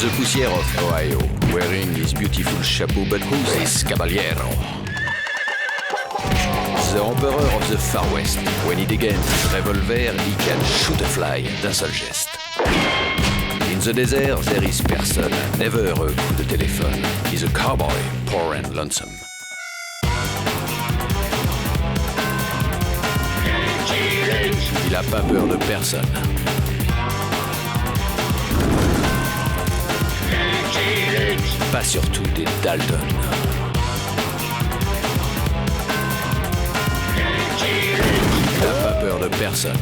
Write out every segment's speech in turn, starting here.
the poussière of Ohio, wearing his beautiful chapeau, but who's this caballero? The emperor of the Far West. When he degains his revolver, he can shoot a fly d'un seul geste. In the desert, there is person, never a coup de téléphone. He's a cowboy, poor and lonesome. Il a pas peur de personne. Pas surtout des Dalton. Il n'a pas peur de personne.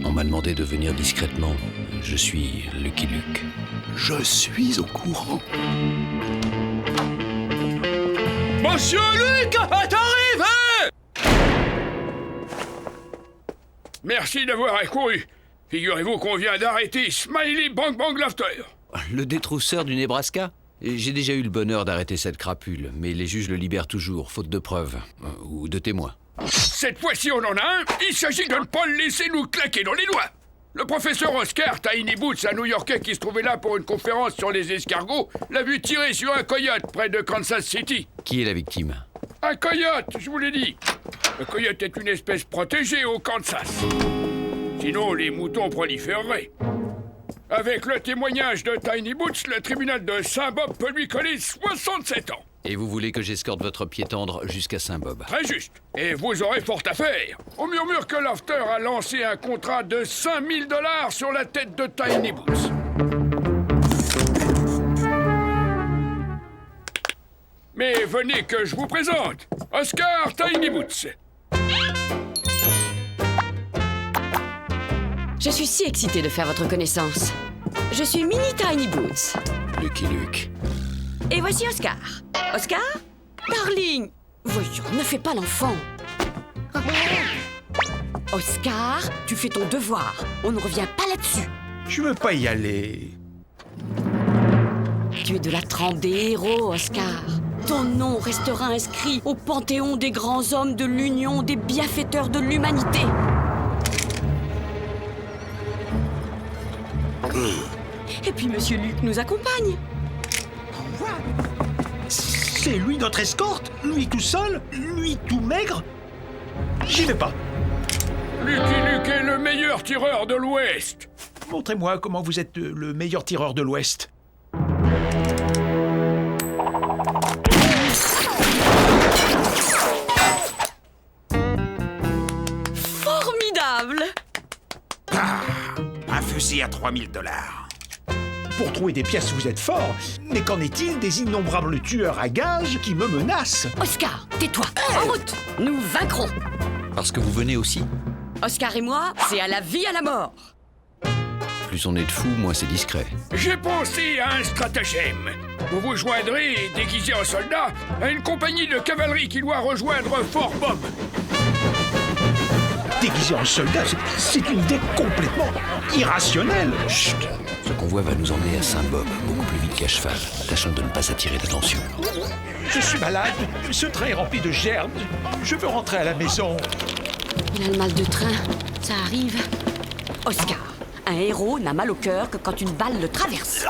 On m'a demandé de venir discrètement. Je suis Lucky Luke. Je suis au courant. Monsieur Luke est arrivé! Merci d'avoir accouru. Figurez-vous qu'on vient d'arrêter Smiley Bang Bang Laughter. Le détrousseur du Nebraska? J'ai déjà eu le bonheur d'arrêter cette crapule, mais les juges le libèrent toujours, faute de preuves, ou de témoins. Cette fois-ci, on en a un. Il s'agit de ne pas le laisser nous claquer dans les doigts. Le professeur Oscar Tiny Boots, un New-Yorkais qui se trouvait là pour une conférence sur les escargots, l'a vu tirer sur un coyote près de Kansas City. Qui est la victime? Un coyote, je vous l'ai dit. Le coyote est une espèce protégée au Kansas. Sinon, les moutons proliféreraient. Avec le témoignage de Tiny Boots, le tribunal de Saint-Bob peut lui coller 67 ans. Et vous voulez que j'escorte votre pied tendre jusqu'à Saint-Bob? Très juste. Et vous aurez fort à faire. On murmure que Laughter a lancé un contrat de 5000 $ sur la tête de Tiny Boots. Mais venez que je vous présente Oscar Tiny Boots. Je suis si excitée de faire votre connaissance. Je suis Mini Tiny Boots. Lucky Luke. Et voici Oscar. Oscar? Darling! Voyons, ne fais pas l'enfant. Oscar, tu fais ton devoir. On ne revient pas là-dessus. Je veux pas y aller. Tu es de la trempe des héros, Oscar. Ton nom restera inscrit au panthéon des grands hommes de l'Union des bienfaiteurs de l'humanité. Et puis Monsieur Luke nous accompagne. C'est lui notre escorte? Lui tout seul? Lui tout maigre? J'y vais pas. Lucky Luke est le meilleur tireur de l'Ouest. Montrez-moi comment vous êtes le meilleur tireur de l'Ouest. Formidable! Un fusil à 3000 $. Pour trouver des pièces, vous êtes fort. Mais qu'en est-il des innombrables tueurs à gages qui me menacent? Oscar, tais-toi. En route! Nous vaincrons. Parce que vous venez aussi? Oscar et moi, c'est à la vie, à la mort. Plus on est de fous, moins c'est discret. J'ai pensé à un stratagème. Vous vous joindrez, déguisé en soldat, à une compagnie de cavalerie qui doit rejoindre Fort Bob. Déguisé en soldat, c'est une idée complètement irrationnelle. Chut! Ce convoi va nous emmener à Saint-Bob, beaucoup plus vite qu'à cheval, tâchant de ne pas attirer l'attention. Je suis malade, ce train est rempli de germes. Je veux rentrer à la maison. Il a le mal de train, ça arrive. Oscar, un héros n'a mal au cœur que quand une balle le traverse.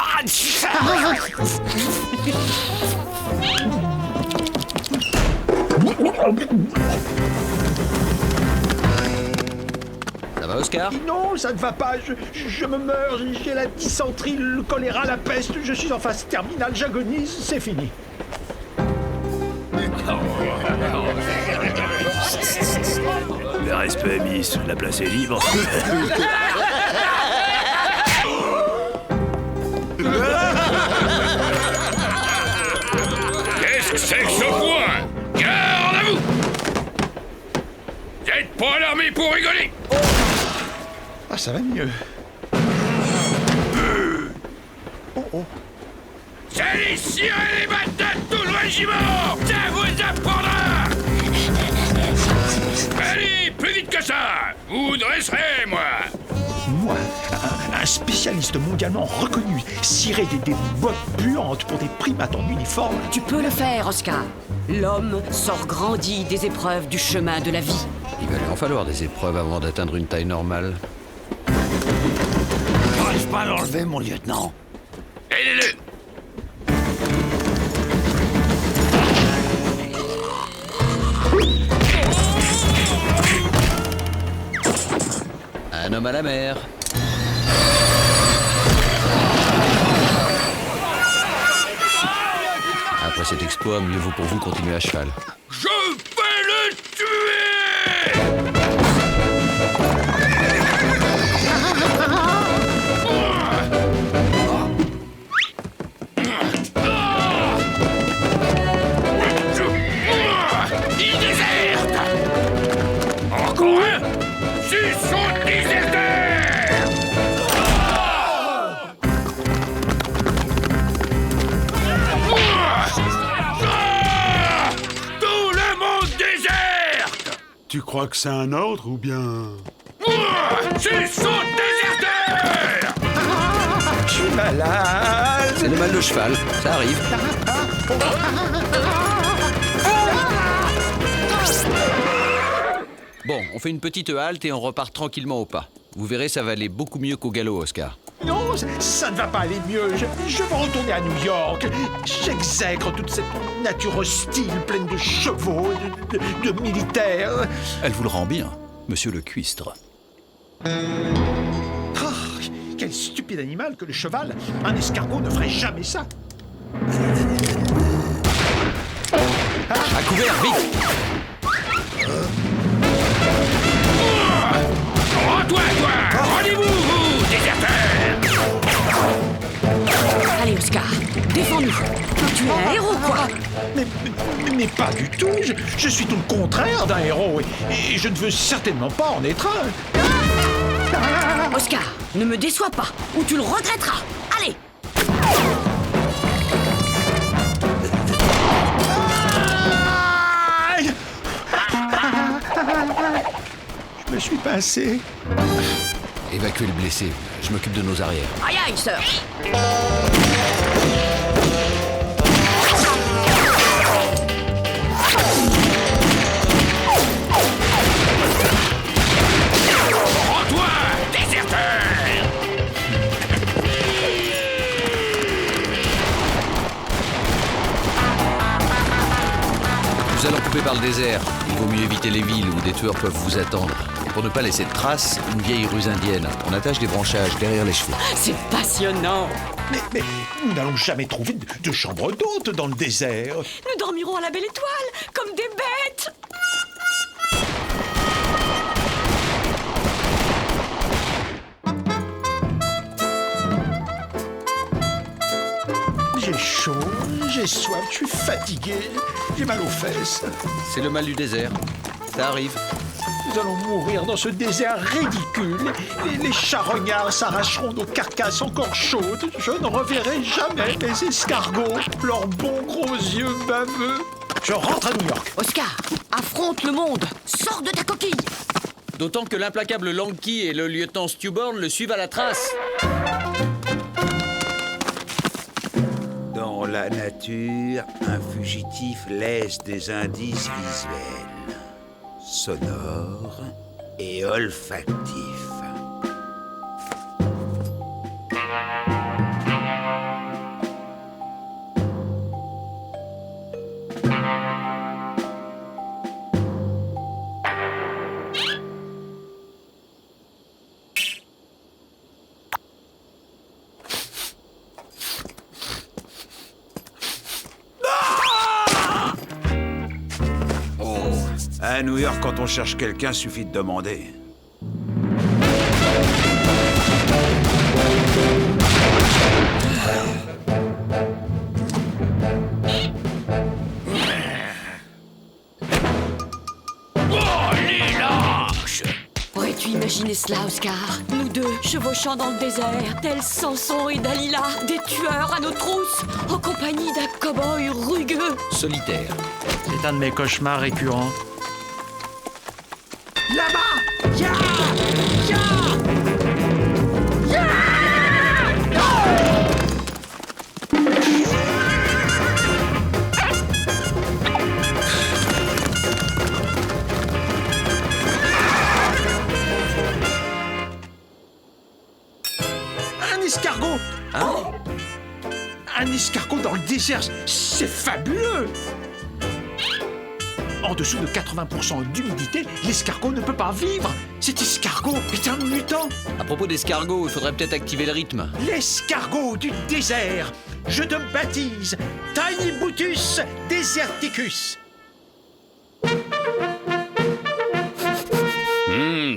Ça va, Oscar? Non, ça ne va pas, je me meurs, j'ai la dysenterie, le choléra, la peste, je suis en phase terminale, j'agonise, c'est fini. Le respect, Miss, la place est libre. Qu'est-ce que c'est que ce point? Garde à vous! Vous n'êtes pas l'armée pour rigoler! Ah, ça va mieux. Oh, oh. C'est les sirènes et les batates tout le régiment! Ça vous apprendra! Allez, plus vite que ça! Vous dresserez, moi! Moi, un Un spécialiste mondialement reconnu, cirer des bottes puantes pour des primates en uniforme. Tu peux le faire, Oscar. L'homme sort grandi des épreuves du chemin de la vie. Il va lui en falloir des épreuves avant d'atteindre une taille normale. J'arrive pas à l'enlever, mon lieutenant. Aidez-le! Un homme à la mer. Après cet exploit, mieux vaut pour vous continuer à cheval. Je vais le tuer! Il déserte! Encore un! C'est son déserteur! Tout le monde déserte! Tu crois que c'est un ordre ou bien... C'est son déserteur! Je suis malade. C'est le mal de cheval, ça arrive. Bon, on fait une petite halte et on repart tranquillement au pas. Vous verrez, ça va aller beaucoup mieux qu'au galop, Oscar. Non, ça ne va pas aller mieux. Je veux retourner à New York. J'exècre toute cette nature hostile, pleine de chevaux, de militaires. Elle vous le rend bien, monsieur le cuistre. Ah, quel stupide animal que le cheval. Un escargot ne ferait jamais ça. À couvert, vite! Rends-toi, toi! Rendez-vous, vous, déserteur! Allez, Oscar, défends-nous. Tu es un héros, quoi. Mais pas du tout. Je suis tout le contraire d'un héros. Et je ne veux certainement pas en être un. Oscar, ne me déçois pas, ou tu le regretteras. Allez! Aïe! Je me suis pincé. Évacuez le blessé. Je m'occupe de nos arrières. Aïe aïe, sœur! Rends-toi, déserteur! Nous allons couper par le désert. Il vaut mieux éviter les villes où des tueurs peuvent vous attendre. Et pour ne pas laisser de traces, une vieille ruse indienne. On attache des branchages derrière les chevaux. C'est passionnant! Mais nous n'allons jamais trouver de chambre d'hôte dans le désert. Nous dormirons à la belle étoile, comme des bêtes! J'ai chaud, j'ai soif, je suis fatigué, j'ai mal aux fesses. C'est le mal du désert. Ça arrive. Nous allons mourir dans ce désert ridicule. Les charognards s'arracheront nos carcasses encore chaudes. Je ne reverrai jamais mes escargots, leurs bons gros yeux baveux. Je rentre à New York. Oscar, affronte le monde! Sors de ta coquille! D'autant que l'implacable Lanky et le lieutenant Stewborn le suivent à la trace. Dans la nature, un fugitif laisse des indices visuels, sonores et olfactifs. À New York, quand on cherche quelqu'un, suffit de demander. Oh, les lâches! Aurais-tu imaginé cela, Oscar? Nous deux, chevauchant dans le désert, tels Samson et Dalila, des tueurs à nos trousses, en compagnie d'un cow-boy rugueux. Solitaire. C'est un de mes cauchemars récurrents. Là-bas! Ya! Ya! Ya! escargot. Hein? Un escargot dans le désert, c'est fabuleux. En dessous de 80% d'humidité, l'escargot ne peut pas vivre. Cet escargot est un mutant. À propos d'escargot, il faudrait peut-être activer le rythme. L'escargot du désert. Je te baptise Tiny-Bootus Deserticus.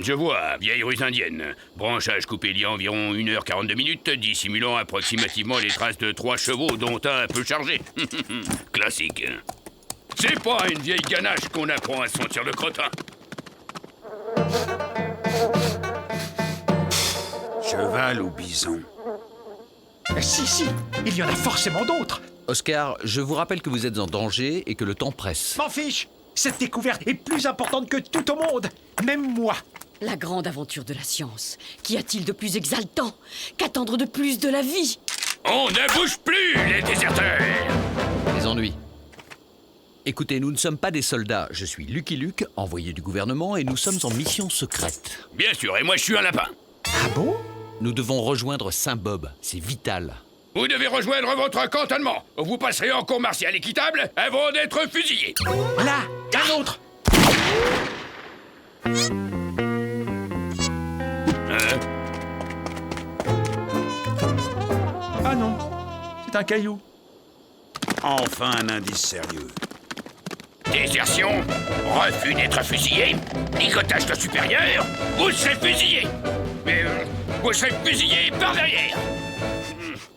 Je vois, vieille ruse indienne. Branchage coupé il y a environ 1h42 minutes, dissimulant approximativement les traces de 3 chevaux, dont un peu chargé. Classique. C'est pas une vieille ganache qu'on apprend à sentir le crottin. Cheval ou bison? Si, il y en a forcément d'autres. Oscar, je vous rappelle que vous êtes en danger et que le temps presse. M'en fiche. Cette découverte est plus importante que tout au monde. Même moi. La grande aventure de la science. Qu'y a-t-il de plus exaltant qu'attendre de plus de la vie? On ne bouge plus, les déserteurs! Les ennuis. Écoutez, nous ne sommes pas des soldats. Je suis Lucky Luke, envoyé du gouvernement, et nous sommes en mission secrète. Bien sûr, et moi je suis un lapin. Ah bon? Nous devons rejoindre Saint-Bob. C'est vital. Vous devez rejoindre votre cantonnement. Vous passerez en cours martial équitable avant d'être fusillé. Là, un autre. Ah non, c'est un caillou. Enfin un indice sérieux. Désertion, refus d'être fusillé, nicotage de supérieur, vous serez fusillé. Mais vous serez fusillé par derrière.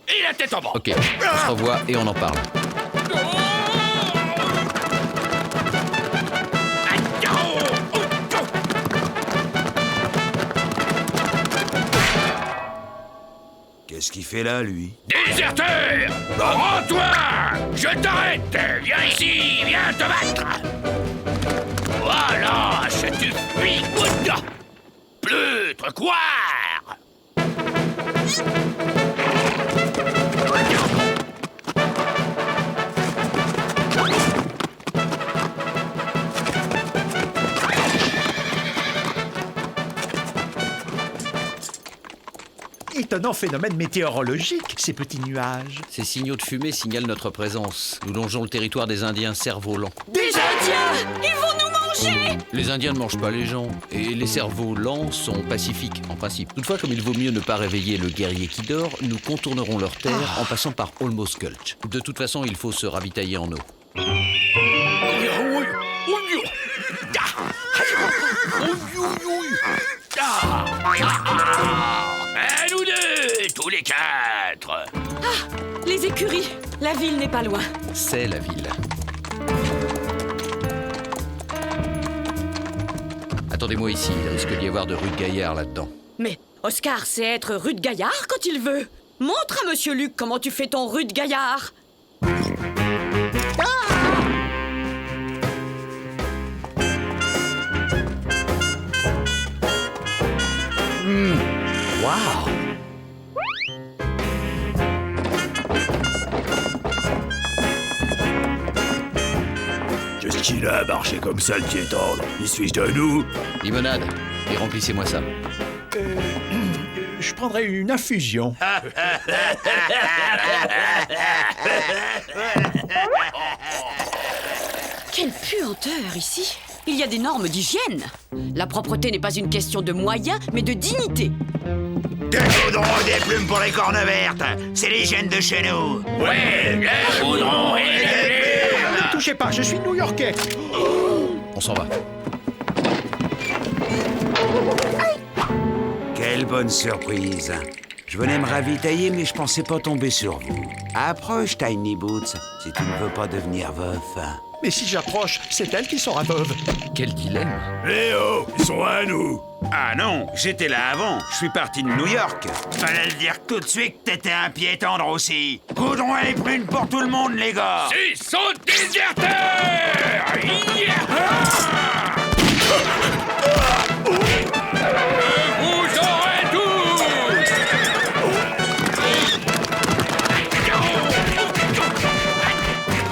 Et la tête en bas. Ok, on se revoit et on en parle. Qu'est-ce qu'il fait là, lui? Déserteur! Rends-toi! Je t'arrête! Viens ici! Viens te battre! Voilà! Je te fuis! Good! Pleutre! Quoi? Étonnant phénomène météorologique, ces petits nuages. Ces signaux de fumée signalent notre présence. Nous longeons le territoire des Indiens cerfs-volants. Des Indiens! Ils vont nous manger! Les Indiens ne mangent pas les gens, et les cerfs-volants sont pacifiques, en principe. Toutefois, comme il vaut mieux ne pas réveiller le guerrier qui dort, nous contournerons leur terre en passant par Almost Gulch. De toute façon, il faut se ravitailler en eau. À nous deux, tous les quatre. Les écuries! La ville n'est pas loin. C'est la ville. Attendez-moi ici, il risque d'y avoir de rudes gaillards là-dedans. Mais Oscar sait être rude gaillard quand il veut. Montre à Monsieur Luc comment tu fais ton rude gaillard. Waouh! Qu'est-ce qu'il a à marcher comme ça, le pied tendre? Il se fiche de nous? Limonade, et remplissez-moi ça. Je prendrais une infusion. Quelle puanteur ici! Il y a des normes d'hygiène. La propreté n'est pas une question de moyens, mais de dignité. Des goudrons et des plumes pour les cornes vertes. C'est l'hygiène de chez nous. Ouais, le goudron et les plumes. Ne touchez pas, je suis new-yorkais. On s'en va. Quelle bonne surprise. Je venais me ravitailler, mais je pensais pas tomber sur vous. Approche, Tiny Boots, si tu ne veux pas devenir veuf. Mais si j'approche, c'est elle qui sera veuve. Quel dilemme! Eh oh, ils sont à nous! Ah non, j'étais là avant. Je suis parti de New York. Fallait le dire tout de suite que t'étais un pied tendre aussi. Goudron et prunes pour tout le monde, les gars. Ils sont déserteurs! Yeah! Vous aurez tous!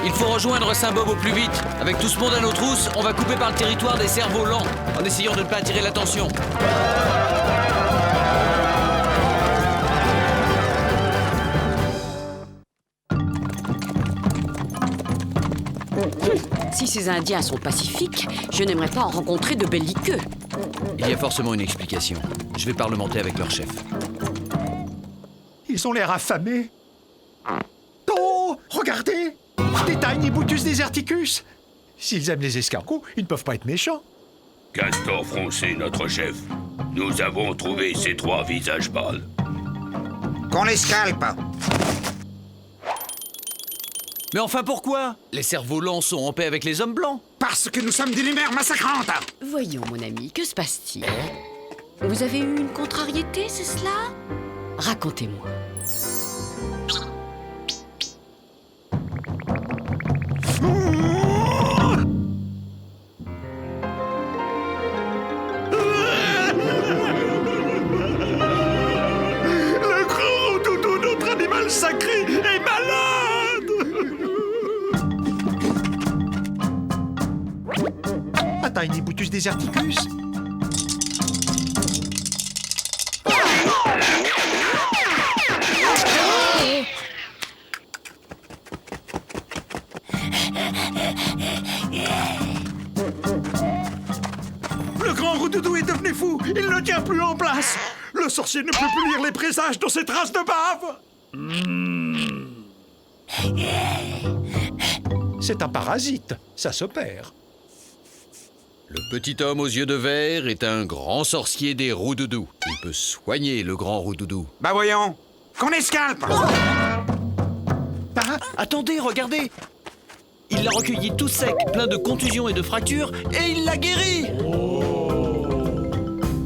Il faut rejoindre Saint-Bob au plus vite. Avec tout ce monde à nos trousses, on va couper par le territoire des cerfs-volants, en essayant de ne pas attirer l'attention. Si ces Indiens sont pacifiques, je n'aimerais pas en rencontrer de belliqueux. Il y a forcément une explication. Je vais parlementer avec leur chef. Ils ont l'air affamés. Oh, regardez! Des Tiny Bootus deserticus! S'ils aiment les escargots, ils ne peuvent pas être méchants. Castor Froncé, notre chef. Nous avons trouvé ces 3 visages pâles. Qu'on les scalpe. Mais enfin pourquoi? Les cerfs-volants sont en paix avec les hommes blancs. Parce que nous sommes des lumières massacrantes. Voyons, mon ami, que se passe-t-il? Vous avez eu une contrariété, c'est cela? Racontez-moi. Le grand doudou, notre animal sacré, est malade! Un Tiny Bootus deserticus? Le grand Roudoudou est devenu fou! Il ne tient plus en place! Le sorcier ne peut plus lire les présages dans ses traces de bave! C'est un parasite, ça se perd. Le petit homme aux yeux de verre est un grand sorcier des Roudoudous. Il peut soigner le grand Roudoudou. Bah voyons. Qu'on les scalpe. Attendez, regardez! Il l'a recueilli tout sec, plein de contusions et de fractures, et il l'a guéri!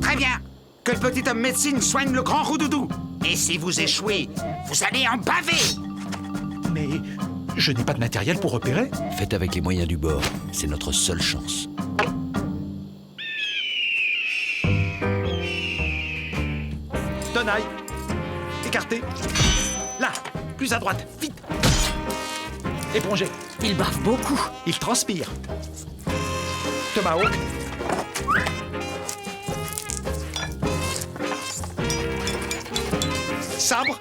Très bien. Que le petit homme médecine soigne le grand Roudoudou. Et si vous échouez, vous allez en baver. Mais je n'ai pas de matériel pour opérer. Faites avec les moyens du bord, c'est notre seule chance. Tenaille. Écarté. Là, plus à droite, vite. Épongé. Il bave beaucoup. Il transpire. Tomahawk. Sabre.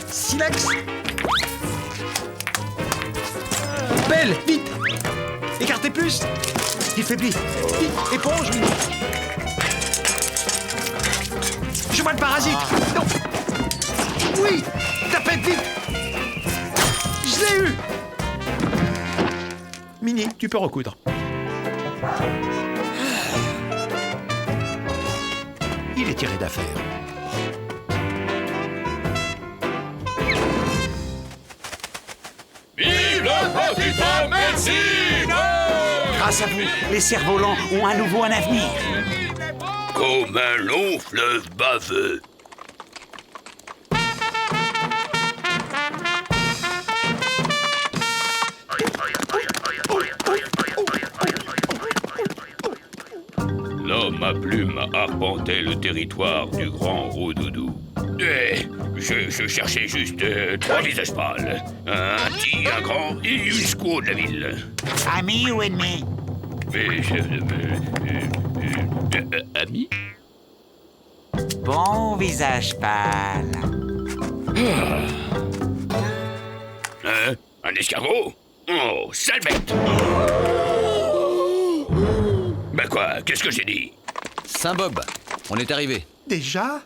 Silex. Pelle, vite. Écartez plus. Il faiblit. Vite, éponge. Je vois le parasite. Non. Oui, tapette vite. Je l'ai eu. Mini, tu peux recoudre. Il est tiré d'affaire. Vive le petit homme médecine! Grâce à vous, les cerfs-volants ont à nouveau un avenir. Comme un long fleuve baveux. L'homme à plume arpentait le territoire du grand Roudoudou. Je cherchais juste 3 visages pâles. Un petit, un grand et une squaw de la ville. Amis ou ennemis? Ami? Bon visage pâle. Hein? Un escargot? Oh, sale bête! Bah quoi? Qu'est-ce que j'ai dit? Saint-Bob, on est arrivé. Déjà?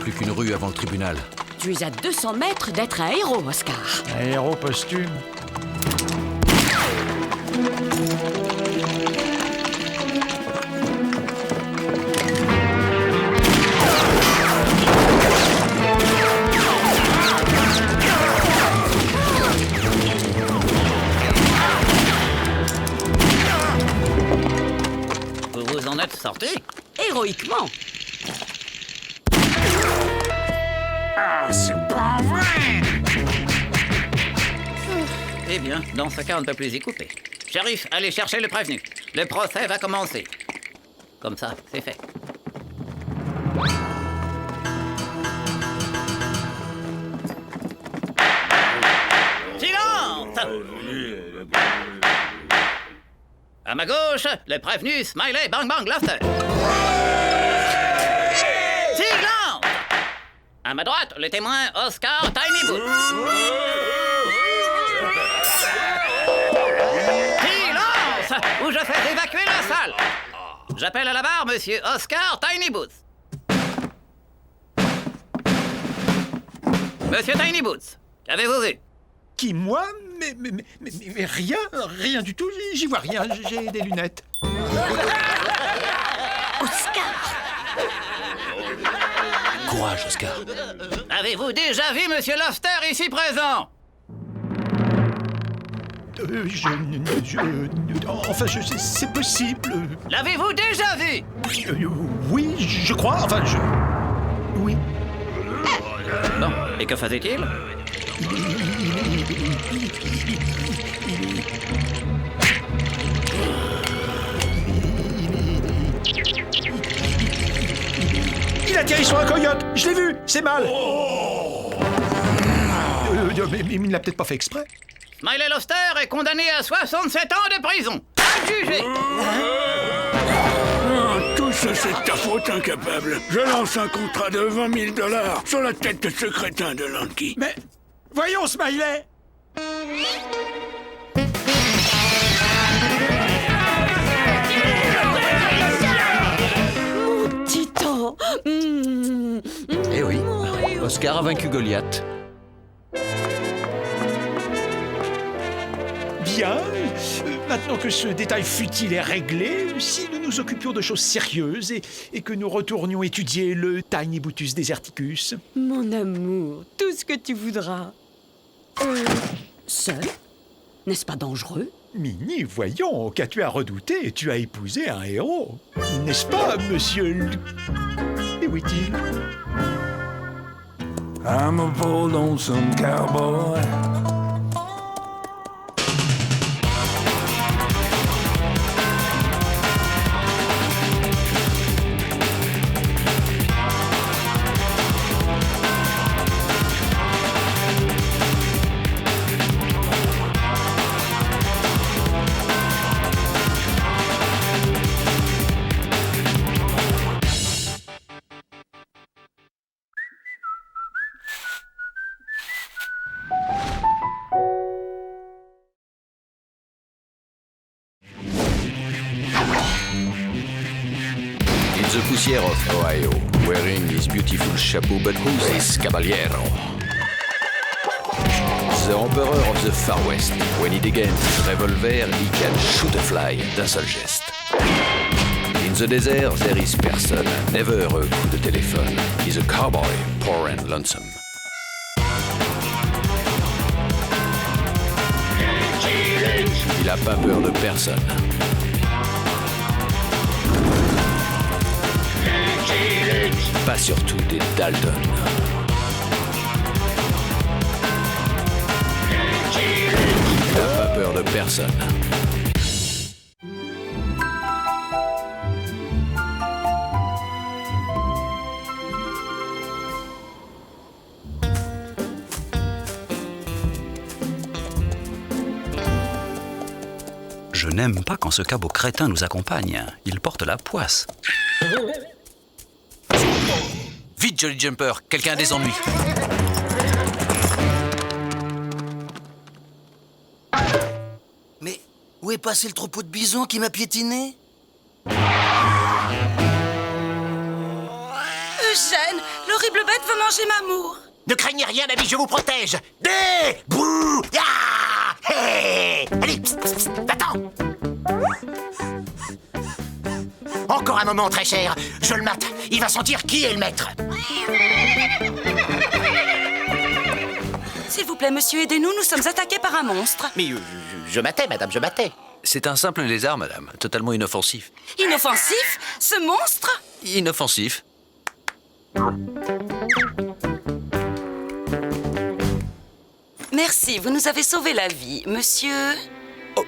Plus qu'une rue avant le tribunal. Tu es à 200 mètres d'être un héros, Oscar. Un héros posthume. Vous vous en êtes sorti? Héroïquement. Ah, c'est pas vrai! Eh bien, dans ce cas, on ne peut plus y couper. Shérif, allez chercher le prévenu. Le procès va commencer. Comme ça, c'est fait. Silence! À ma gauche, le prévenu Smiley Bang Bang Laughter. Silence! À ma droite, le témoin Oscar Tiny Boots. Silence! Ou je fais évacuer la salle. J'appelle à la barre monsieur Oscar Tiny Boots. Monsieur Tiny Boots, qu'avez-vous vu? Qui, moi? Mais rien du tout, j'y vois rien, j'ai des lunettes. Oscar! Courage, Oscar. Avez-vous déjà vu monsieur Lofter ici présent? Enfin, c'est possible. L'avez-vous déjà vu? Oui, je crois, enfin, oui. Bon, et que faisait-il? Il atterrit sur un coyote, je l'ai vu, c'est mal. Mais il ne l'a peut-être pas fait exprès. Smiley Lofter est condamné à 67 ans de prison. Adjugé. Tout ça, c'est ta faute, incapable. Je lance un contrat de 20 000 $ sur la tête de ce crétin de Lanky. Mais voyons, Smiley. Mon titan. Eh oui, Oscar a vaincu Goliath. Bien, maintenant que ce détail futile est réglé, si nous nous occupions de choses sérieuses et que nous retournions étudier le Tiny Bootus deserticus. Mon amour, tout ce que tu voudras. Seul? N'est-ce pas dangereux? Minnie, voyons, qu'as-tu à redouter? Tu as épousé un héros. N'est-ce pas, monsieur Et où est-il? I'm a bold lonesome cowboy. In the poussière of Ohio, wearing his beautiful chapeau, but who's this caballero? The Emperor of the Far West. When he against his revolver, he can shoot a fly d'un seul geste. In the desert, there is person, never a coup de téléphone. He's a cowboy, poor and lonesome. Il a pas peur de personne. Pas surtout des Dalton. Il n'a pas peur de personne. Je n'aime pas quand ce cabot crétin nous accompagne. Il porte la poisse. Vite, Jolly Jumper, quelqu'un a des ennuis. Mais où est passé le troupeau de bisons qui m'a piétiné? Eugène, l'horrible bête veut manger Mamour. Ne craignez rien, ami, je vous protège. Bouh ah hey allez, attends. Encore un moment, très cher. Je le mate. Il va sentir qui est le maître. S'il vous plaît, monsieur, aidez-nous. Nous sommes attaqués par un monstre. Mais je matais, madame, je matais. C'est un simple lézard, madame. Totalement inoffensif. Inoffensif? Ce monstre? Inoffensif. Merci, vous nous avez sauvé la vie, monsieur... Oh.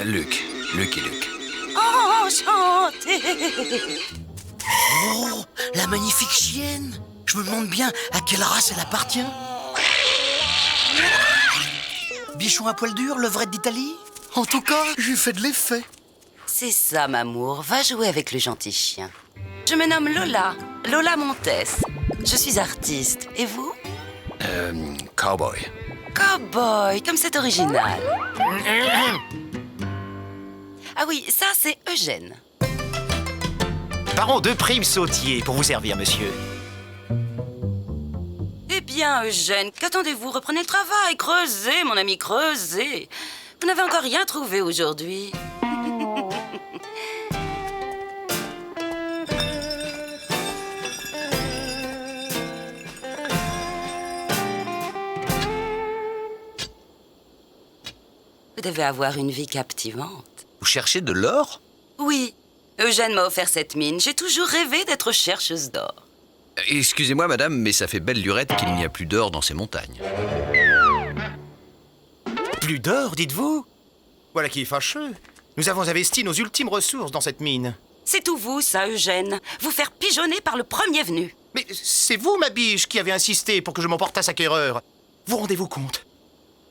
Luc et Luc. Enchanté. Oh, la magnifique chienne. Je me demande bien à quelle race elle appartient. Bichon à poil dur, levrette d'Italie? En tout cas, j'ai fait de l'effet. C'est ça, Mamour. Va jouer avec le gentil chien. Je me nomme Lola, Lola Montès. Je suis artiste. Et vous? Cowboy. Cowboy, comme c'est original. Ah oui, ça c'est Eugène. Baron de Prime Sautier, pour vous servir, monsieur. Eh bien, Eugène, qu'attendez-vous? Reprenez le travail, creusez, mon ami, creusez. Vous n'avez encore rien trouvé aujourd'hui. Vous devez avoir une vie captivante. Vous cherchez de l'or? Oui, Eugène m'a offert cette mine. J'ai toujours rêvé d'être chercheuse d'or. Excusez-moi, madame, mais ça fait belle lurette qu'il n'y a plus d'or dans ces montagnes. Plus d'or, dites-vous? Voilà qui est fâcheux. Nous avons investi nos ultimes ressources dans cette mine. C'est tout vous, ça, Eugène. Vous faire pigeonner par le premier venu. Mais c'est vous, ma biche, qui avez insisté pour que je m'emporte à acquéreur. Vous rendez-vous compte?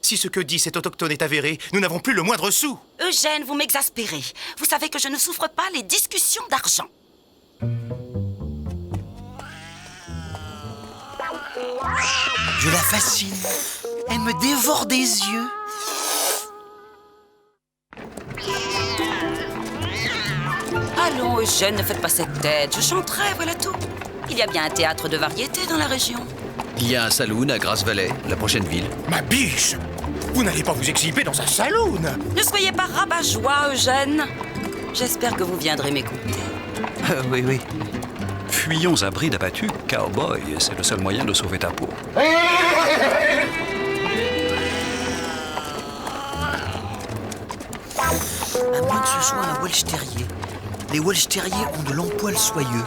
Si ce que dit cet autochtone est avéré, nous n'avons plus le moindre sou. Eugène, vous m'exaspérez. Vous savez que je ne souffre pas les discussions d'argent. Je la fascine. Elle me dévore des yeux. Allons, Eugène, ne faites pas cette tête. Je chanterai, voilà tout. Il y a bien un théâtre de variété dans la région. Il y a un saloon à Grasse-Valley, la prochaine ville. Ma biche! Vous n'allez pas vous exhiber dans un saloon! Ne soyez pas rabat-joie, Eugène. J'espère que vous viendrez m'écouter. Oui, oui. Fuyons à bride abattue, cowboy. C'est le seul moyen de sauver ta peau. À moins que ce soit un Welsh Terrier. Les Welsh Terriers ont de longs poils soyeux.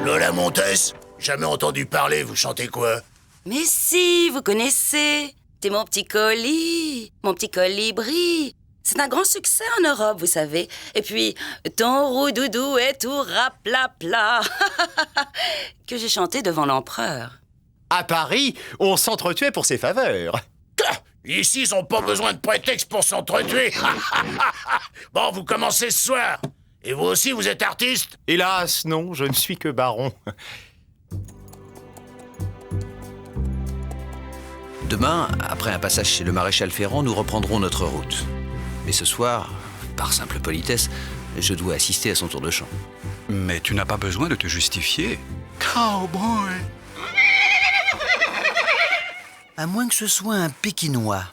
Lola Montès? Jamais entendu parler, vous chantez quoi? Mais si, vous connaissez. T'es mon petit colis, mon petit colibri. C'est un grand succès en Europe, vous savez. Et puis, ton roux-doudou est tout raplapla. Que j'ai chanté devant l'empereur. À Paris, on s'entretuait pour ses faveurs. Ici, ils n'ont pas besoin de prétexte pour s'entretuer. Bon, vous commencez ce soir. Et vous aussi, vous êtes artiste? Hélas, non, je ne suis que baron. Demain, après un passage chez le maréchal Ferrand, nous reprendrons notre route. Mais ce soir, par simple politesse, je dois assister à son tour de chant. Mais tu n'as pas besoin de te justifier. Cowboy! À moins que ce soit un Pékinois.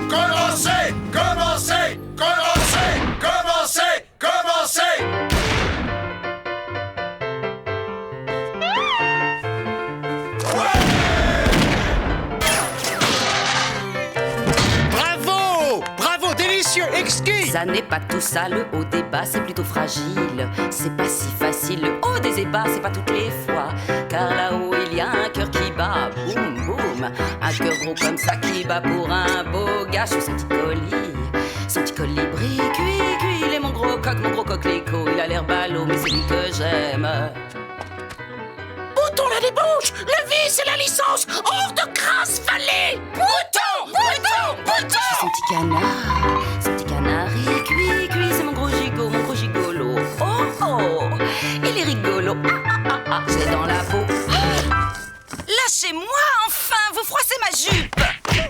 Commencez! Commencez! Commencez! Commencez! Commencez! Bravo! Bravo, délicieux, exquis! Ça n'est pas tout ça, le haut des bas, c'est plutôt fragile. C'est pas si facile, le haut des ébats, c'est pas toutes les fois. Car là-haut, il y a un cœur qui bat, boum, boum. Un cœur gros comme ça qui bat pour un beau gars. Je suis son petit colibri, cuit, cuit. Il est mon gros coquelicot. Il a l'air ballot, mais c'est lui que j'aime. Bouton la débauche! Le vice et la licence! Hors de Grasse-Valley! Bouton! Bouton! Bouton! Son petit canari, cuit, cuit. C'est mon gros gigolo. Oh, oh, il est rigolo. C'est dans la peau. Lâchez-moi, enfin! Vous froissez ma jupe!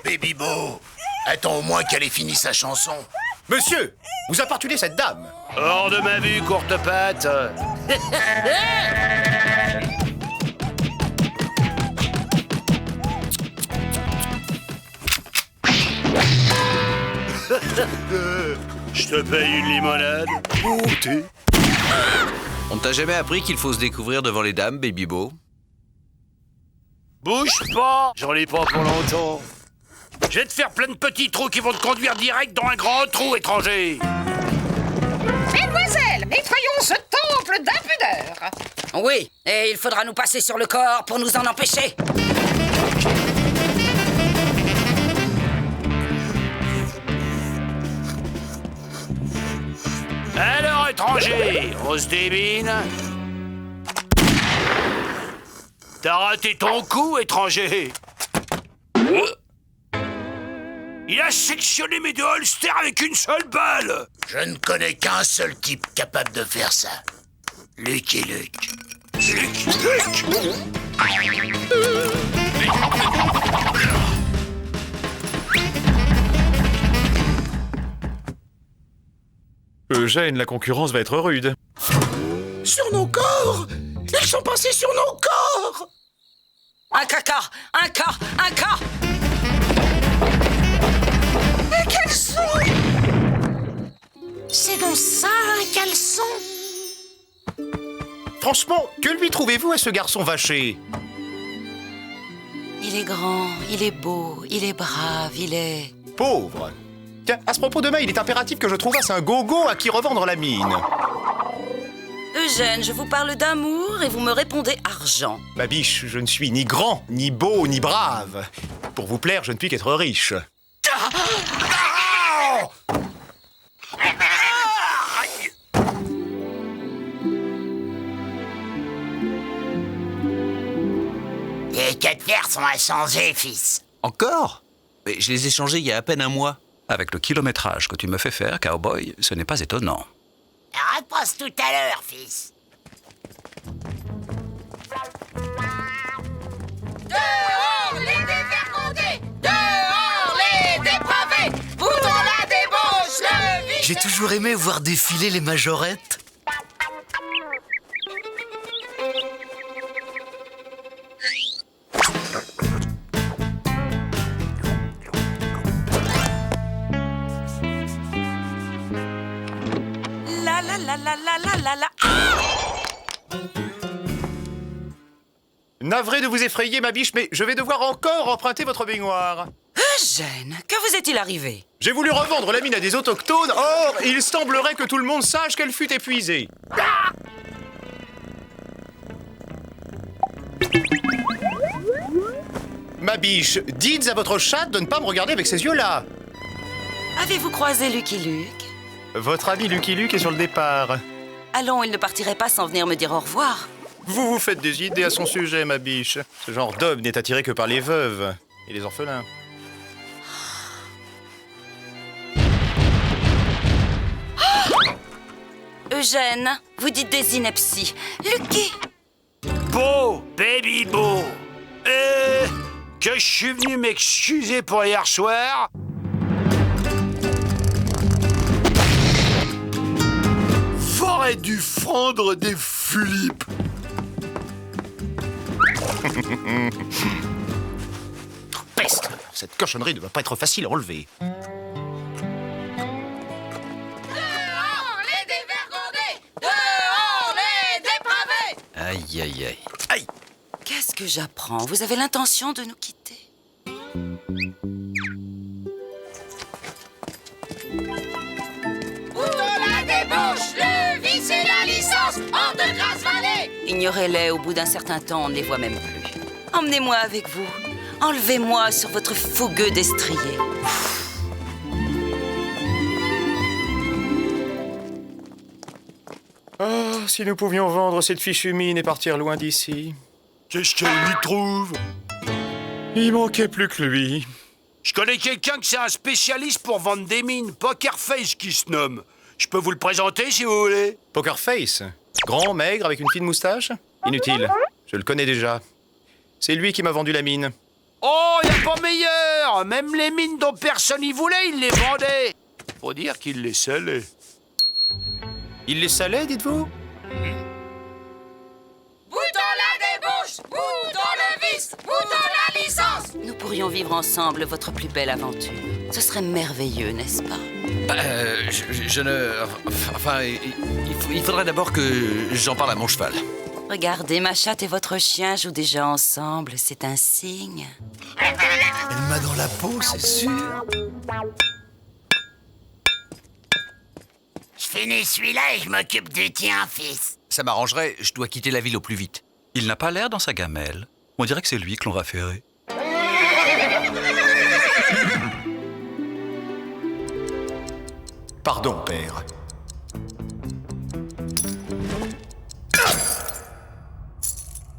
Baby Beau, attends au moins qu'elle ait fini sa chanson. Monsieur, vous importunez cette dame! Hors de ma vue, courte patte. Je te paye une limonade. Oh, thé. On ne t'a jamais appris qu'il faut se découvrir devant les dames, Baby Beau? Bouge pas, j'en ai pas pour longtemps. Je vais te faire plein de petits trous qui vont te conduire direct dans un grand trou, étranger. Mesdemoiselles, nettoyons ce temple d'impudeur. Oui, et il faudra nous passer sur le corps pour nous en empêcher. Alors, étranger, on se débine. T'as raté ton coup, étranger. Il a sectionné mes deux holsters avec une seule balle. Je ne connais qu'un seul type capable de faire ça. Lucky Luke. Luke. Eugène, la concurrence va être rude. Sur nos corps! Ils sont passés sur nos corps! Un caca! Un cas! Un cas! Mais caleçon! C'est donc ça, un caleçon? Franchement, que lui trouvez-vous à ce garçon vaché? Il est grand, il est beau, il est brave, il est... Pauvre. Tiens, à ce propos, demain, il est impératif que je trouvasse un gogo à qui revendre la mine. Eugène, je vous parle d'amour et vous me répondez argent. Ma biche, je ne suis ni grand, ni beau, ni brave. Pour vous plaire, je ne puis qu'être riche. Les 4 fers sont à changer, fils. Encore? Mais je les ai changés il y a à peine un mois. Avec le kilométrage que tu me fais faire, cowboy, ce n'est pas étonnant. Repasse tout à l'heure, fils. Dehors les dévergondés! Dehors les dépravés! Boutons la débauche, le vice! J'ai toujours aimé voir défiler les majorettes. Navré de vous effrayer, ma biche, mais je vais devoir encore emprunter votre baignoire. Eugène, que vous est-il arrivé? J'ai voulu revendre la mine à des autochtones, or il semblerait que tout le monde sache qu'elle fut épuisée. Ma biche, dites à votre chatte de ne pas me regarder avec ces yeux-là. Avez-vous croisé Lucky Luke? Votre ami Lucky Luke est sur le départ. Allons, il ne partirait pas sans venir me dire au revoir. Vous vous faites des idées à son sujet, ma biche. Ce genre d'homme n'est attiré que par les veuves et les orphelins. Eugène, vous dites des inepties. Lucky! Beau, baby beau. Que je suis venu m'excuser pour hier soir. J'aurais dû fendre des fulipes. Peste! Cette cochonnerie ne va pas être facile à enlever. Aïe, aïe, aïe. Aïe! Qu'est-ce que j'apprends? Vous avez l'intention de nous quitter? Bouton la débauche, le vice et la licence, hors de Grasse Vallée! Ignorez-les, au bout d'un certain temps, on ne les voit même plus. Emmenez-moi avec vous. Enlevez-moi sur votre fougueux destrier. Oh, si nous pouvions vendre cette fichue mine et partir loin d'ici. Qu'est-ce qu'elle lui trouve? Il manquait plus que lui. Je connais quelqu'un qui c'est un spécialiste pour vendre des mines, Pokerface qui se nomme. Je peux vous le présenter si vous voulez. Pokerface? Grand, maigre, avec une fine moustache? Inutile, je le connais déjà. C'est lui qui m'a vendu la mine. Oh, y a pas meilleur! Même les mines dont personne y voulait, il les vendait. Faut dire qu'il les salait. Il les salait, dites-vous? Bouton la débauche, bouton le vice, bouton la licence! Nous pourrions vivre ensemble votre plus belle aventure. Ce serait merveilleux, n'est-ce pas? Je ne... Enfin, il faudrait d'abord que j'en parle à mon cheval. Regardez, ma chatte et votre chien jouent déjà ensemble, c'est un signe. Elle m'a dans la peau, c'est sûr. Je finis celui-là et je m'occupe du tien, fils. Ça m'arrangerait, je dois quitter la ville au plus vite. Il n'a pas l'air dans sa gamelle. On dirait que c'est lui que l'on va ferrer. Pardon, père.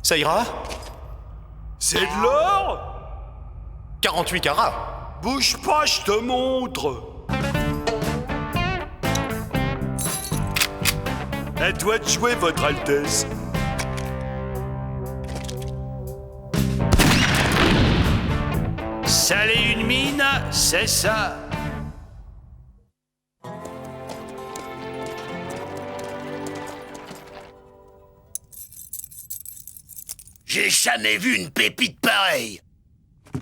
Ça ira? C'est de l'or? 48 carats. Bouge pas, je te montre. À toi de jouer, Votre Altesse. Saler une mine, c'est ça. J'ai jamais vu une pépite pareille.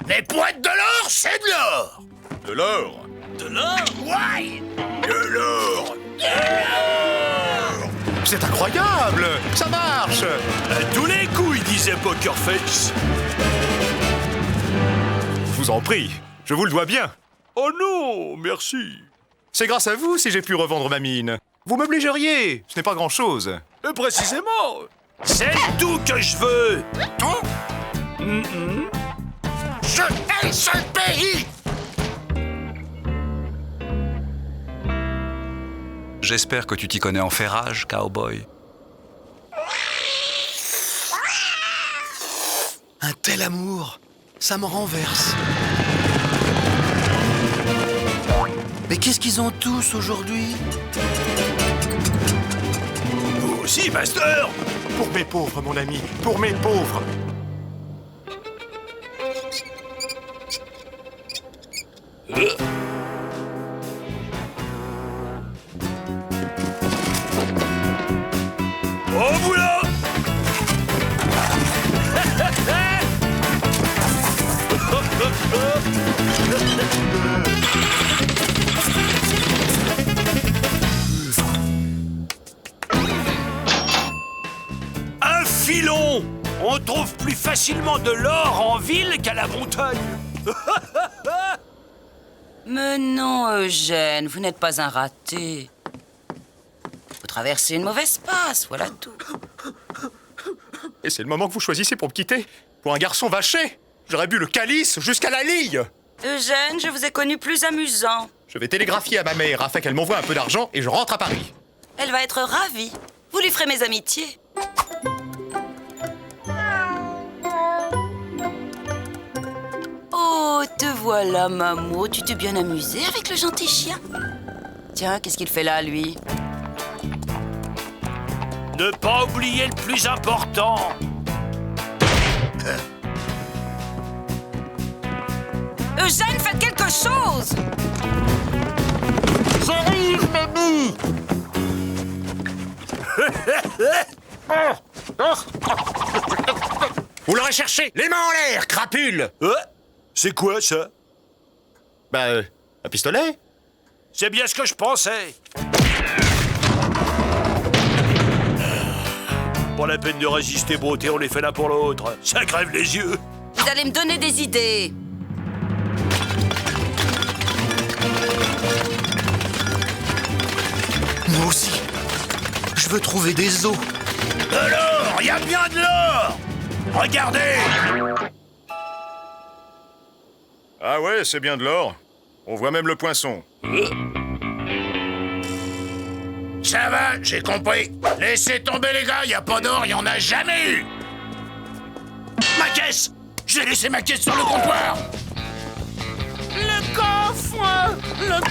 Mais pour être de l'or, c'est de l'or. De l'or? De l'or? Ouais. De l'or. De l'or. C'est incroyable! Ça marche! À tous les coups, il disait Poker Face. Je vous en prie, je vous le dois bien. Oh non, merci. C'est grâce à vous si j'ai pu revendre ma mine. Vous m'obligeriez, ce n'est pas grand-chose. Précisément, c'est tout que je veux. Je hais ce pays. J'espère que tu t'y connais en ferrage, cowboy. Un tel amour, ça me renverse. Mais qu'est-ce qu'ils ont tous aujourd'hui? Vous aussi, Master. Pour mes pauvres, mon ami, pour mes pauvres. Oh, vous là. Un filon. On trouve plus facilement de l'or en ville qu'à la montagne. Mais non, Eugène, vous n'êtes pas un raté. Vous traversez une mauvaise passe, voilà tout. Et c'est le moment que vous choisissez pour me quitter. Pour un garçon vaché, j'aurais bu le calice jusqu'à la ligne. Eugène, je vous ai connu plus amusant. Je vais télégraphier à ma mère afin qu'elle m'envoie un peu d'argent et je rentre à Paris. Elle va être ravie. Vous lui ferez mes amitiés. Oh, te voilà, Mamo. Tu t'es bien amusé avec le gentil chien. Tiens, qu'est-ce qu'il fait là, lui? Ne pas oublier le plus important. Eugène, faites quelque chose! J'arrive, mamie. Vous l'aurez cherché, les mains en l'air, crapule. C'est quoi, ça? Un pistolet. C'est bien ce que je pensais. Pas la peine de résister, beauté, on les fait l'un pour l'autre. Ça crève les yeux. Vous allez me donner des idées. Moi aussi. Je veux trouver des os. De l'or, il y a bien de l'or. Regardez. Ah ouais, c'est bien de l'or. On voit même le poinçon. Ça va, j'ai compris. Laissez tomber les gars, y a pas d'or, y en a jamais eu. Ma caisse. J'ai laissé ma caisse sur le comptoir. Le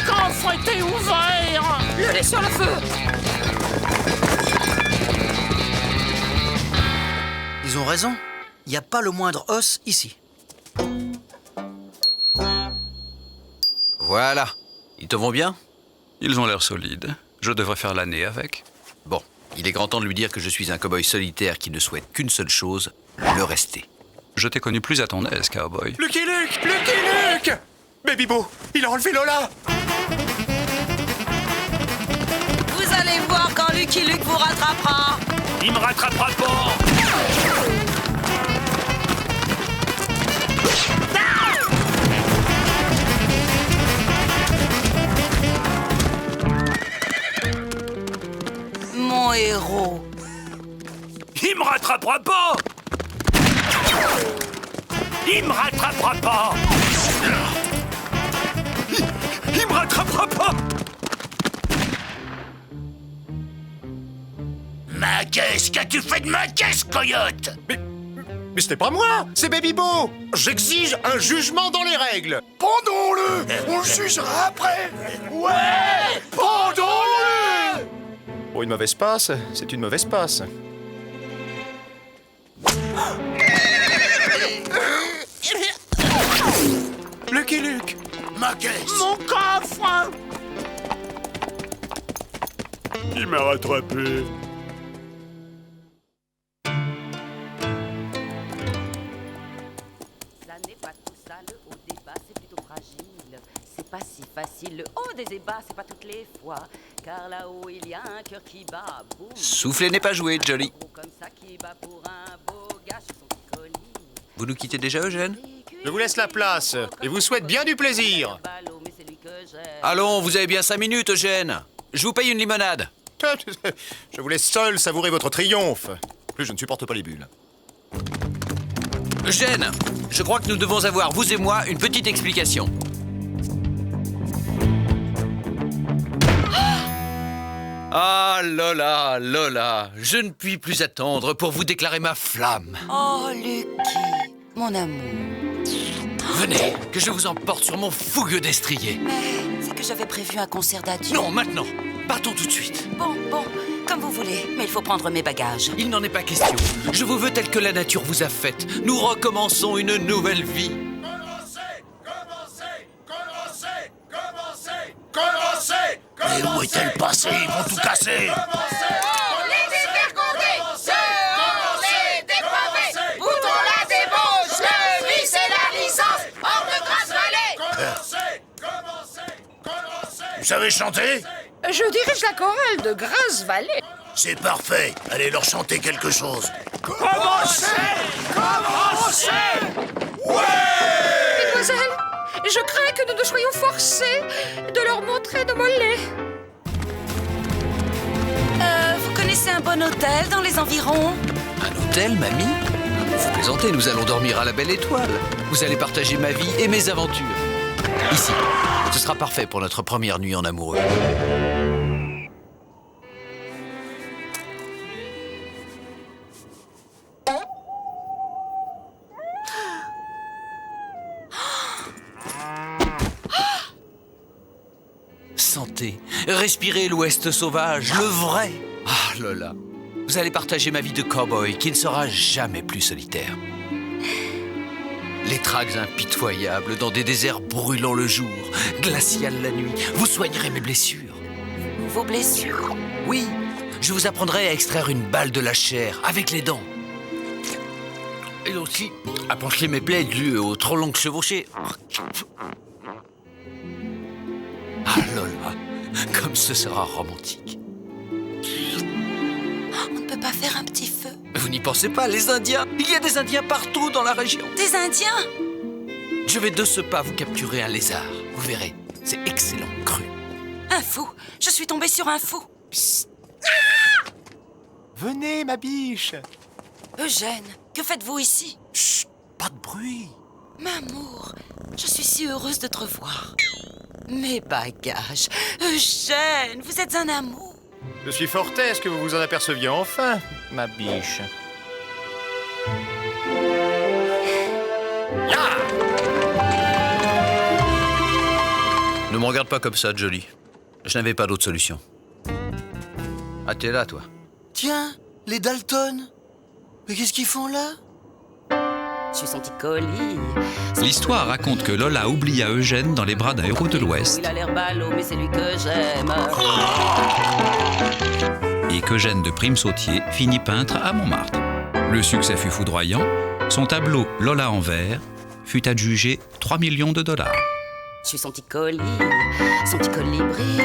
coffre était ouvert. Le sur le feu. Ils ont raison. Il n'y a pas le moindre os ici. Voilà. Ils te vont bien? Ils ont l'air solides. Je devrais faire l'année avec. Bon, il est grand temps de lui dire que je suis un cow-boy solitaire qui ne souhaite qu'une seule chose, le rester. Je t'ai connu plus à ton aise, cowboy. Lucky Luke! Lucky Luke! Baby Bo, il a enlevé Lola! Vous allez voir quand Lucky Luke vous rattrapera. Il me rattrapera pas. Mon héros. Il me rattrapera pas. Il me rattrapera pas. Il me rattrapera pas. Ma caisse, qu'as-tu fait de ma caisse, coyote? Mais c'était pas moi, c'est Baby Bo. J'exige un jugement dans les règles. Pendons-le. On le jugera après. Ouais, pendons-le. Pour une mauvaise passe, c'est une mauvaise passe. Lucky Luke. Ma caisse. Mon coffre. Il m'a rattrapé. Ça n'est pas tout ça, le haut des bas, c'est plutôt fragile. C'est pas si facile, le haut des ébats, c'est pas toutes les fois. Car là-haut, il y a un cœur qui bat, boum. Souffler n'est pas joué, Jolly. Comme ça qui bat pour un beau gars sur son petit colis. Vous nous quittez déjà, Eugène? Je vous laisse la place et vous souhaite bien du plaisir. Allons, vous avez bien 5 minutes, Eugène. Je vous paye une limonade. Je vous laisse seul savourer votre triomphe. En plus, je ne supporte pas les bulles. Eugène, je crois que nous devons avoir, vous et moi, une petite explication. Ah, Lola, Lola, je ne puis plus attendre pour vous déclarer ma flamme. Oh, Lucky, mon amour. Venez, que je vous emporte sur mon fougueux destrier. Mais c'est que j'avais prévu un concert d'adieu. Non, maintenant. Partons tout de suite. Bon, comme vous voulez, mais il faut prendre mes bagages. Il n'en est pas question. Je vous veux tel que la nature vous a faite. Nous recommençons une nouvelle vie. Commencez. Mais où est-elle passée? Ils vont tout casser. Dehors les dévergondés. Dehors les dépravés. Boutons la débauche, le vice et la licence. Hors de Grasse-Vallée. Vous savez chanter? Je dirige la chorale de Grasse-Vallée. C'est parfait. Allez leur chanter quelque chose. Commencez. Mesdemoiselles, je crains que nous ne soyons forcés de leur montrer nos mollets. Vous connaissez un bon hôtel dans les environs? Un hôtel, mamie? Vous plaisantez, nous allons dormir à la Belle Étoile. Vous allez partager ma vie et mes aventures. Ici, ce sera parfait pour notre première nuit en amoureux. Sentez, respirez l'Ouest sauvage, le vrai. Ah, Lola, vous allez partager ma vie de cow-boy qui ne sera jamais plus solitaire. Les traques impitoyables dans des déserts brûlants le jour, glaciales la nuit. Vous soignerez mes blessures. Vos blessures? Oui, je vous apprendrai à extraire une balle de la chair avec les dents. Et aussi à pencher mes plaies dues aux trop longues chevauchées. Ah, Lola, comme ce sera romantique. On ne peut pas faire un petit feu? Vous n'y pensez pas, les Indiens. Il y a des Indiens partout dans la région. Des Indiens? Je vais de ce pas vous capturer un lézard. Vous verrez, c'est excellent, cru. Un fou. Je suis tombée sur un fou. Psst. Venez, ma biche. Eugène, que faites-vous ici? Chut, pas de bruit. M'amour, je suis si heureuse de te revoir. Mes bagages. Eugène, vous êtes un amour. Je suis fort aise que vous vous en aperceviez enfin, ma biche. Ne me regarde pas comme ça, Jolly. Je n'avais pas d'autre solution. Ah, t'es là, toi. Tiens, les Dalton. Mais qu'est-ce qu'ils font là? Je suis son petit colis. L'histoire raconte que Lola oublia Eugène dans les bras d'un héros de l'Ouest. Il a l'air ballot, mais c'est lui que j'aime. Et qu'Eugène de Prime-Sautier finit peintre à Montmartre. Le succès fut foudroyant. Son tableau Lola en verre fut adjugé 3 millions de $. Je suis son petit colibri,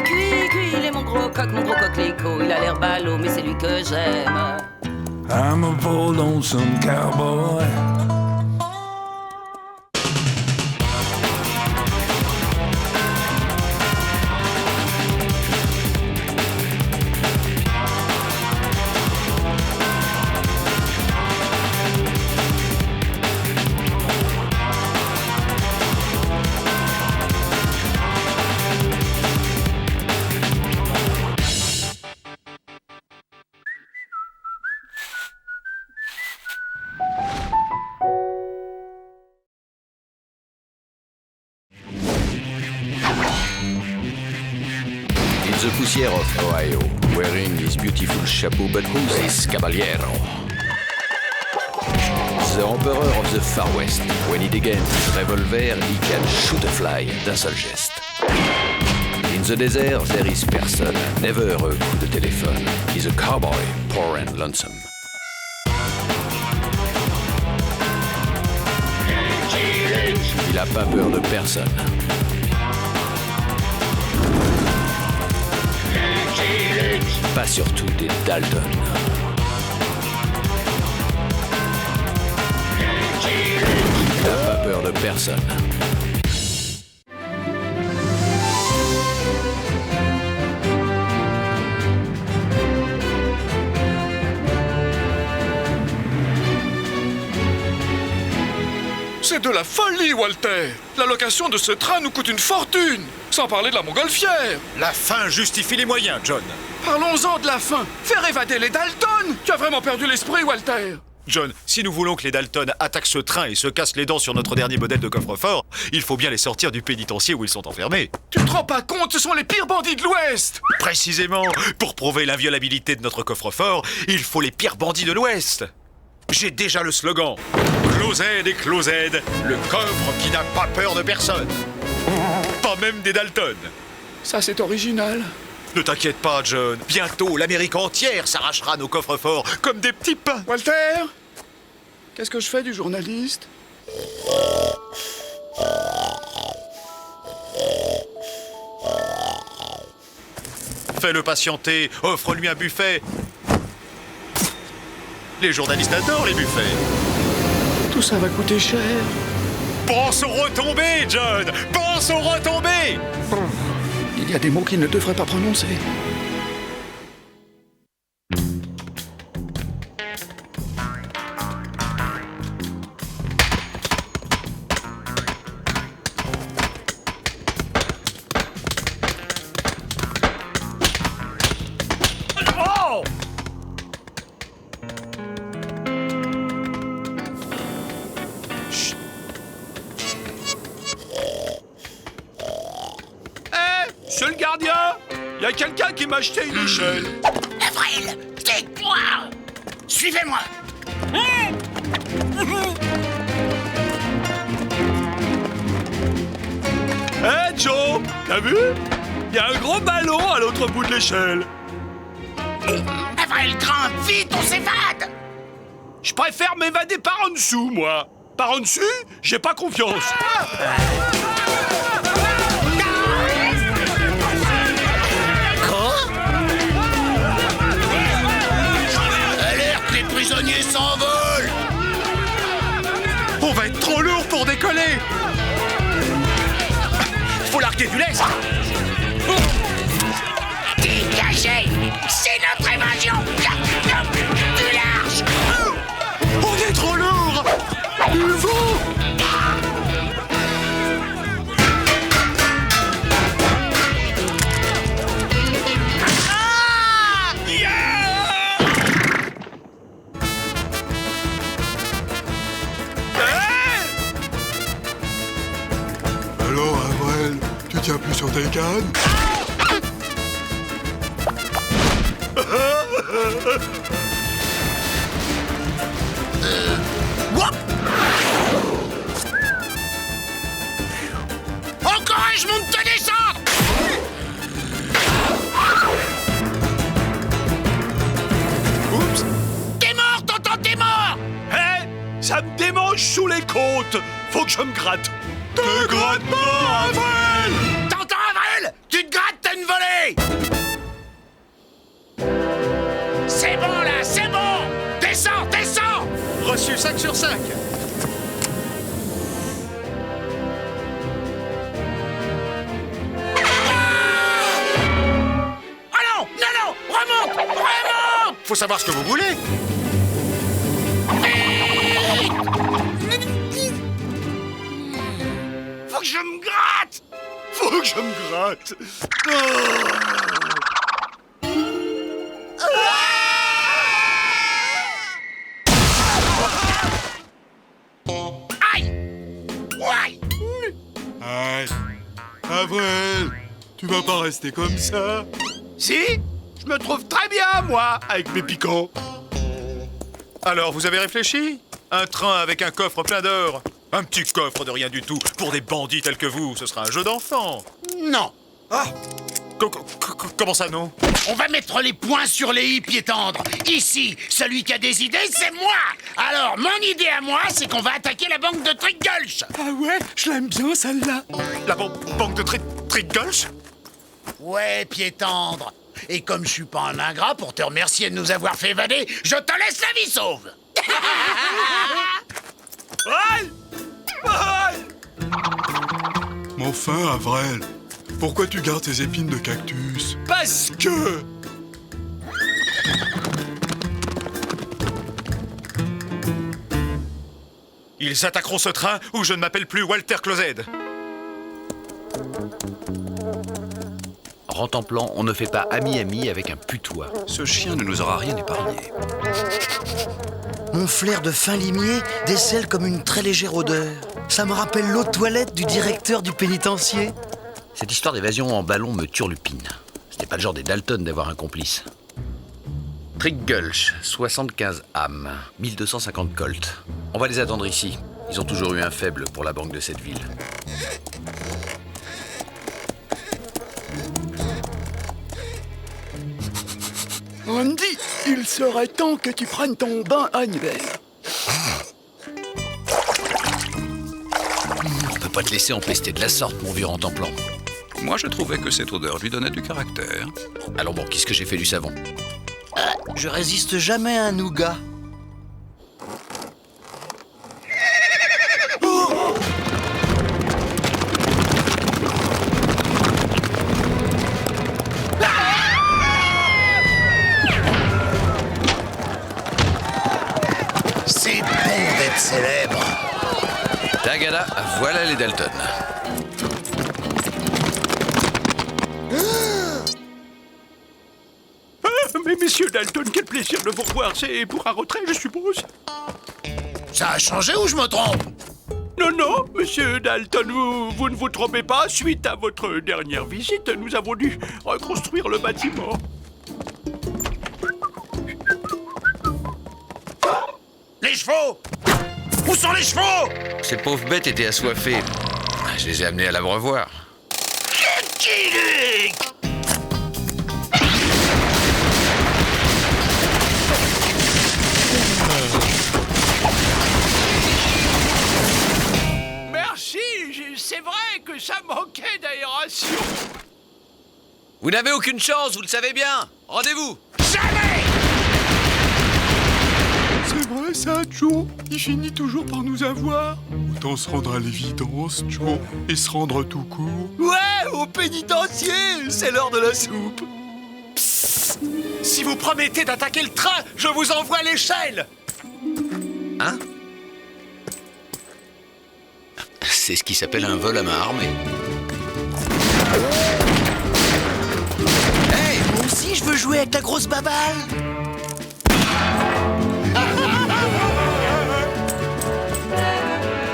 cuit, il est mon gros coquelicot. Il a l'air ballot, mais c'est lui que j'aime. I'm a poor lonesome cowboy. the poussière of Ohio, wearing his beautiful chapeau, but who's this caballero? The Emperor of the Far West. When he degains his revolver, he can shoot a fly d'un seul geste. In the desert, there is person, never a coup de téléphone. He's a cowboy, poor and lonesome. Il a pas peur de personne. Pas surtout des Dalton. Il n'a pas peur de personne. C'est de la folie, Walter! La location de ce train nous coûte une fortune! Sans parler de la montgolfière! La fin justifie les moyens, John. Parlons-en de la fin! Faire évader les Dalton! Tu as vraiment perdu l'esprit, Walter! John, si nous voulons que les Dalton attaquent ce train et se cassent les dents sur notre dernier modèle de coffre-fort, il faut bien les sortir du pénitencier où ils sont enfermés. Tu te rends pas compte, ce sont les pires bandits de l'Ouest! Précisément, pour prouver l'inviolabilité de notre coffre-fort, il faut les pires bandits de l'Ouest. J'ai déjà le slogan. Closed et Closed, le coffre qui n'a pas peur de personne. Pas même des Dalton. Ça, c'est original. Ne t'inquiète pas, John. Bientôt, l'Amérique entière s'arrachera nos coffres forts comme des petits pains. Walter, qu'est-ce que je fais du journaliste? Fais-le patienter, offre-lui un buffet. Les journalistes adorent les buffets. Tout ça va coûter cher. Pense aux retombées, John! Pense aux retombées! Il y a des mots qu'il ne devrait pas prononcer. Oh! Monsieur le gardien, il y a quelqu'un qui m'a acheté une échelle. Avril, dites-moi! Suivez-moi! Hé, Joe, t'as vu? Il y a un gros ballon à l'autre bout de l'échelle. Avril, grimpe, vite, on s'évade! Je préfère m'évader par en dessous, moi. Par en dessus, j'ai pas confiance. Alerte, les prisonniers s'envolent! On va être trop lourd pour décoller! Faut larguer du lest! Dégagez! C'est notre évasion! Du large! On est trop lourd! Du vent! Alors, Avril, tu tiens plus sur tes cannes? Encourage-moi de te descendre! Oups! T'es mort, t'entends, t'es mort! Hé! Ça me démange sous les côtes! Faut que je me gratte! Te gratte pas, Avril! T'entends, Avril? Tu te grattes, t'as une volée! C'est bon, là, c'est bon! Descends, descends! Reçu 5 sur 5. Oh non, non, non! Remonte! Remonte! Faut savoir ce que vous voulez. Faut que je me gratte! Faut que je me gratte! Aïe! Ouais! Aïe! Avril, tu vas pas rester comme ça? Si, je me trouve très bien, moi, avec mes piquants. Alors, vous avez réfléchi? Un train avec un coffre plein d'or. Un petit coffre de rien du tout. Pour des bandits tels que vous, ce sera un jeu d'enfant. Non. Ah! Comment ça, non? On va mettre les points sur les i, pied tendre. Ici, celui qui a des idées, c'est moi. Alors, mon idée à moi, c'est qu'on va attaquer la banque de Trick-Gulch. Ah ouais, je l'aime bien, celle-là. La banque de Trick-Gulch? Ouais, pied tendre. Et comme je suis pas un ingrat, pour te remercier de nous avoir fait évader, je te laisse la vie sauve. Aïe! Aïe! Mais enfin, Avrel, pourquoi tu gardes tes épines de cactus? Parce que... Ils attaqueront ce train ou je ne m'appelle plus Walter Closed. Rentemplant, on ne fait pas ami-ami avec un putois. Ce chien ne nous aura rien épargné. Mon flair de fin limier décèle comme une très légère odeur. Ça me rappelle l'eau de toilette du directeur du pénitencier. Cette histoire d'évasion en ballon me turlupine. Ce n'est pas le genre des Dalton d'avoir un complice. Trick-Gulch, 75 âmes, 1250 colts. On va les attendre ici. Ils ont toujours eu un faible pour la banque de cette ville. Andy, il serait temps que tu prennes ton bain annuel. On peut pas te laisser empester de la sorte, mon vieux Rentemplant. Moi, je trouvais que cette odeur lui donnait du caractère. Alors bon, qu'est-ce que j'ai fait du savon? Je résiste jamais à un nougat. C'est bon d'être célèbre. Tagada, voilà les Dalton. Mais messieurs Dalton, quel plaisir de vous revoir. C'est pour un retrait, je suppose. Ça a changé ou je me trompe? Non, monsieur Dalton, vous ne vous trompez pas. Suite à votre dernière visite, nous avons dû reconstruire le bâtiment. Les chevaux! Où sont les chevaux? Ces pauvres bêtes étaient assoiffées. Je les ai amenés à l'abreuvoir. Merci, c'est vrai que ça manquait d'aération. Vous n'avez aucune chance, vous le savez bien. Rendez-vous. Jamais! C'est vrai ça, Joe? Il finit toujours par nous avoir. Autant se rendre à l'évidence, Joe, et se rendre tout court. Ouais, au pénitencier, c'est l'heure de la soupe. Psst. Si vous promettez d'attaquer le train, je vous envoie l'échelle. Hein? C'est ce qui s'appelle un vol à main armée. Hey, moi aussi je veux jouer avec la grosse baballe.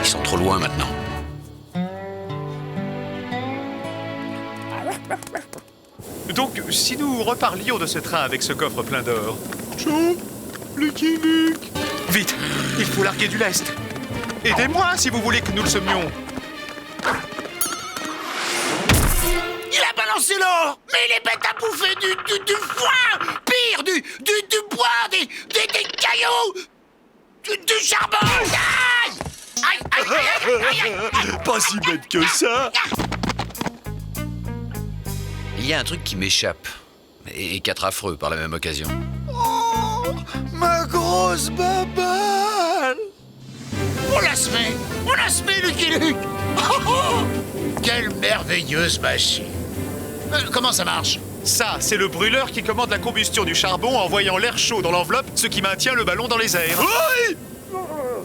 Ils sont trop loin maintenant. Donc, si nous reparlions de ce train avec ce coffre plein d'or... Joe, Lucky Luke. Vite, il faut larguer du lest. Aidez-moi si vous voulez que nous le semions. Il a balancé l'or! Mais il est bête à bouffer du foin! Pire, du bois, des cailloux! Du charbon! Aïe! Aïe, aïe, aïe, aïe, aïe, aïe. Pas si bête que ça. Il y a un truc qui m'échappe. Et quatre affreux par la même occasion. Oh, ma grosse baballe! On la se met, Lucky Luke! Oh, oh, quelle merveilleuse machine! Comment ça marche? Ça, c'est le brûleur qui commande la combustion du charbon en envoyant l'air chaud dans l'enveloppe, ce qui maintient le ballon dans les airs. Oui!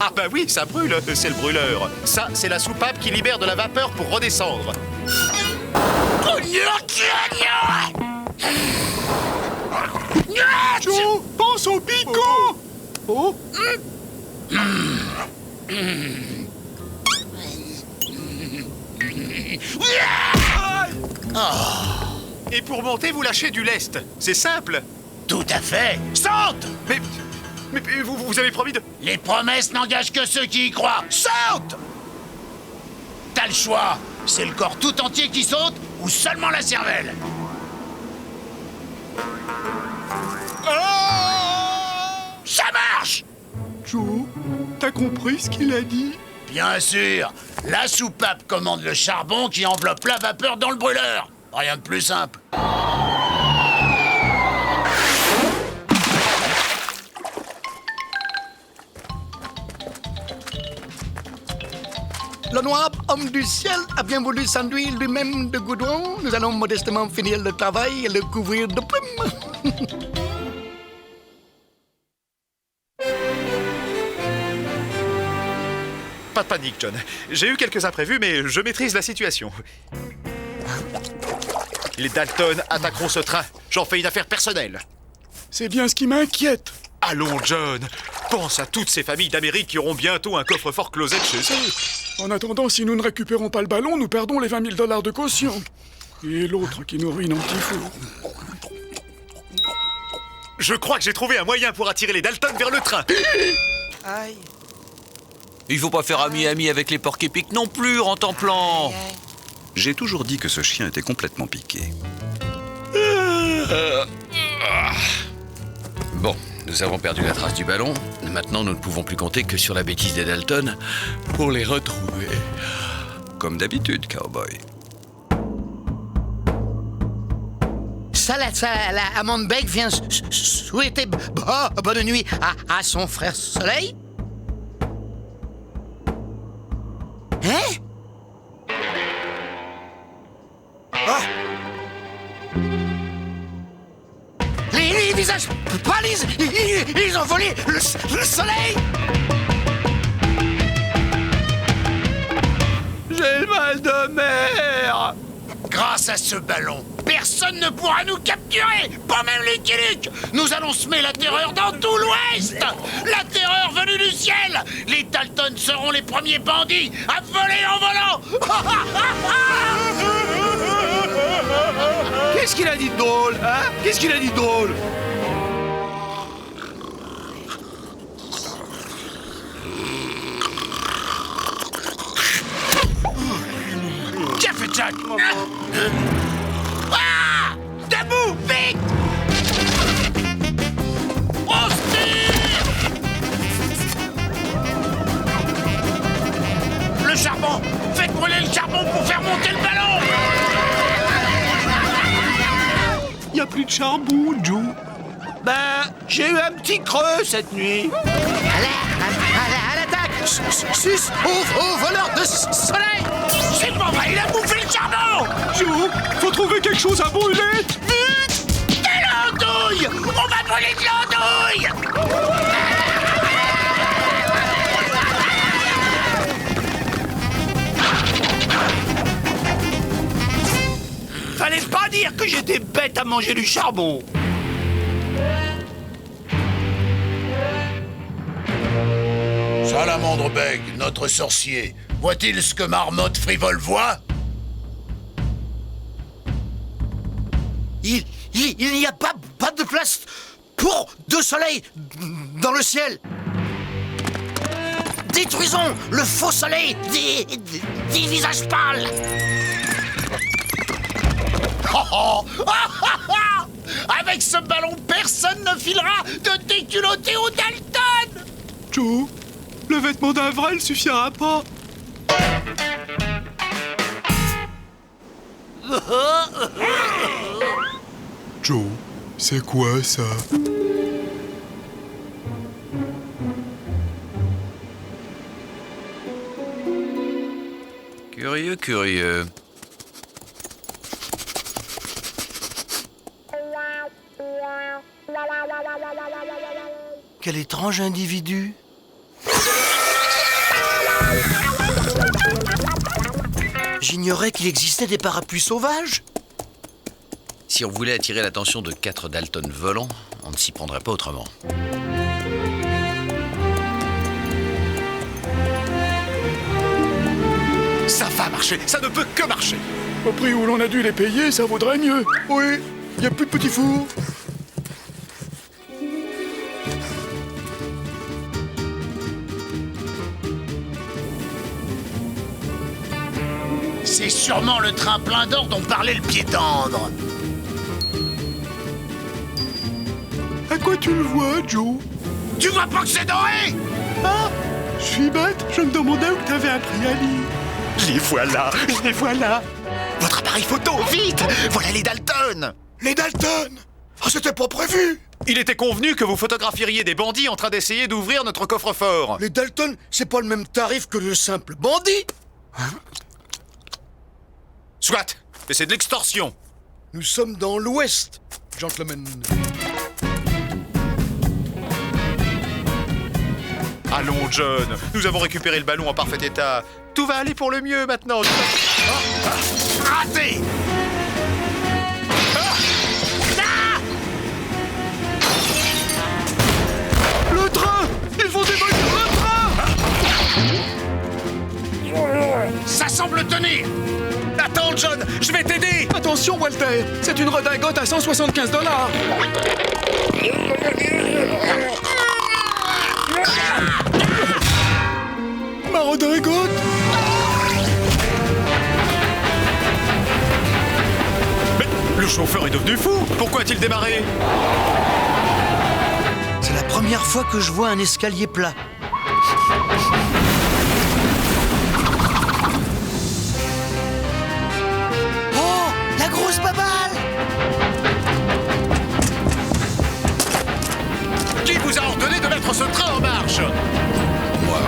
Ah bah oui, ça brûle, c'est le brûleur. Ça, c'est la soupape qui libère de la vapeur pour redescendre. Joe, pense au picot. Oh. Et pour monter, vous lâchez du lest. C'est simple. Tout à fait. Saute! Mais vous avez promis de... Les promesses n'engagent que ceux qui y croient. Saute! T'as le choix. C'est le corps tout entier qui saute ou seulement la cervelle? Ça marche! Joe, t'as compris ce qu'il a dit? Bien sûr. La soupape commande le charbon qui enveloppe la vapeur dans le brûleur. Rien de plus simple. Le noir homme du ciel a bien voulu s'enduire lui-même de goudron. Nous allons modestement finir le travail et le couvrir de plumes. Pas de panique, John. J'ai eu quelques imprévus, mais je maîtrise la situation. Les Dalton attaqueront ce train. J'en fais une affaire personnelle. C'est bien ce qui m'inquiète. Allons, John. Pense à toutes ces familles d'Amérique qui auront bientôt un coffre-fort closet chez eux. En attendant, si nous ne récupérons pas le ballon, nous perdons les 20 000 $ de caution. Et l'autre qui nous ruine en petit four. Je crois que j'ai trouvé un moyen pour attirer les Dalton vers le train. Aïe. Il faut pas faire ami-ami avec les porcs épics non plus, Rentemplant. J'ai toujours dit que ce chien était complètement piqué. Bon, nous avons perdu la trace du ballon. Maintenant, nous ne pouvons plus compter que sur la bêtise des Dalton pour les retrouver. Comme d'habitude, cowboy. Ça, Amande Beck vient souhaiter bonne nuit à son frère Soleil. Hein? Ah! Les visages pâlis, ils ont volé le soleil. J'ai le mal de mer. Grâce à ce ballon, personne ne pourra nous capturer, pas même Lucky Luke. Nous allons semer la terreur dans tout l'Ouest. La terreur venue du ciel. Les Dalton seront les premiers bandits à voler en volant. Qu'est-ce qu'il a dit de drôle, hein? Qu'est-ce qu'il a dit de drôle? Qu'a fait Jack? Ah! Debout, vite! On se tire! Le charbon! Faites brûler le charbon pour faire monter le ballon! Y a plus de charbon, Joe. Ben, j'ai eu un petit creux cette nuit. À l'attaque! Sus au voleur de soleil! C'est pas vrai, il a bouffé le charbon! Joe, faut trouver quelque chose à brûler! Vite! De l'andouille! On va brûler de l'andouille! Fallait pas dire que j'étais bête à manger du charbon. Salamandre Beg, notre sorcier, voit-il ce que Marmotte Frivole voit? Il n'y a pas de place pour deux soleils dans le ciel. Détruisons le faux soleil des visages pâles. Avec ce ballon, personne ne filera de déculotté au Dalton. Joe, le vêtement d'Avril suffira pas. Joe, c'est quoi ça? Curieux, curieux. Quel étrange individu. J'ignorais qu'il existait des parapluies sauvages. Si on voulait attirer l'attention de 4 Dalton volants, on ne s'y prendrait pas autrement. Ça va marcher, ça ne peut que marcher. Au prix où l'on a dû les payer, ça vaudrait mieux. Oui, il n'y a plus de petits fours. C'est sûrement le train plein d'or dont parlait le pied tendre. À quoi tu le vois, Joe? Tu vois pas que c'est doré? Ah, je suis bête, je me demandais où t'avais appris à lire. Les voilà, les voilà. Votre appareil photo, vite! Voilà les Dalton! Les Dalton! Oh, c'était pas prévu! Il était convenu que vous photographeriez des bandits en train d'essayer d'ouvrir notre coffre-fort. Les Dalton, c'est pas le même tarif que le simple bandit! Soit, mais c'est de l'extorsion. Nous sommes dans l'Ouest, gentlemen. Allons, John, nous avons récupéré le ballon en parfait état. Tout va aller pour le mieux maintenant. Raté! Le train! Ils vont démolir le train! Ça semble tenir! Attends, John, je vais t'aider! Attention, Walter, c'est une redingote à 175 $. Ma redingote! Mais le chauffeur est devenu fou! Pourquoi a-t-il démarré? C'est la première fois que je vois un escalier plat. Oh, la grosse baballe! Qui vous a ordonné de mettre ce train en marche? Moi.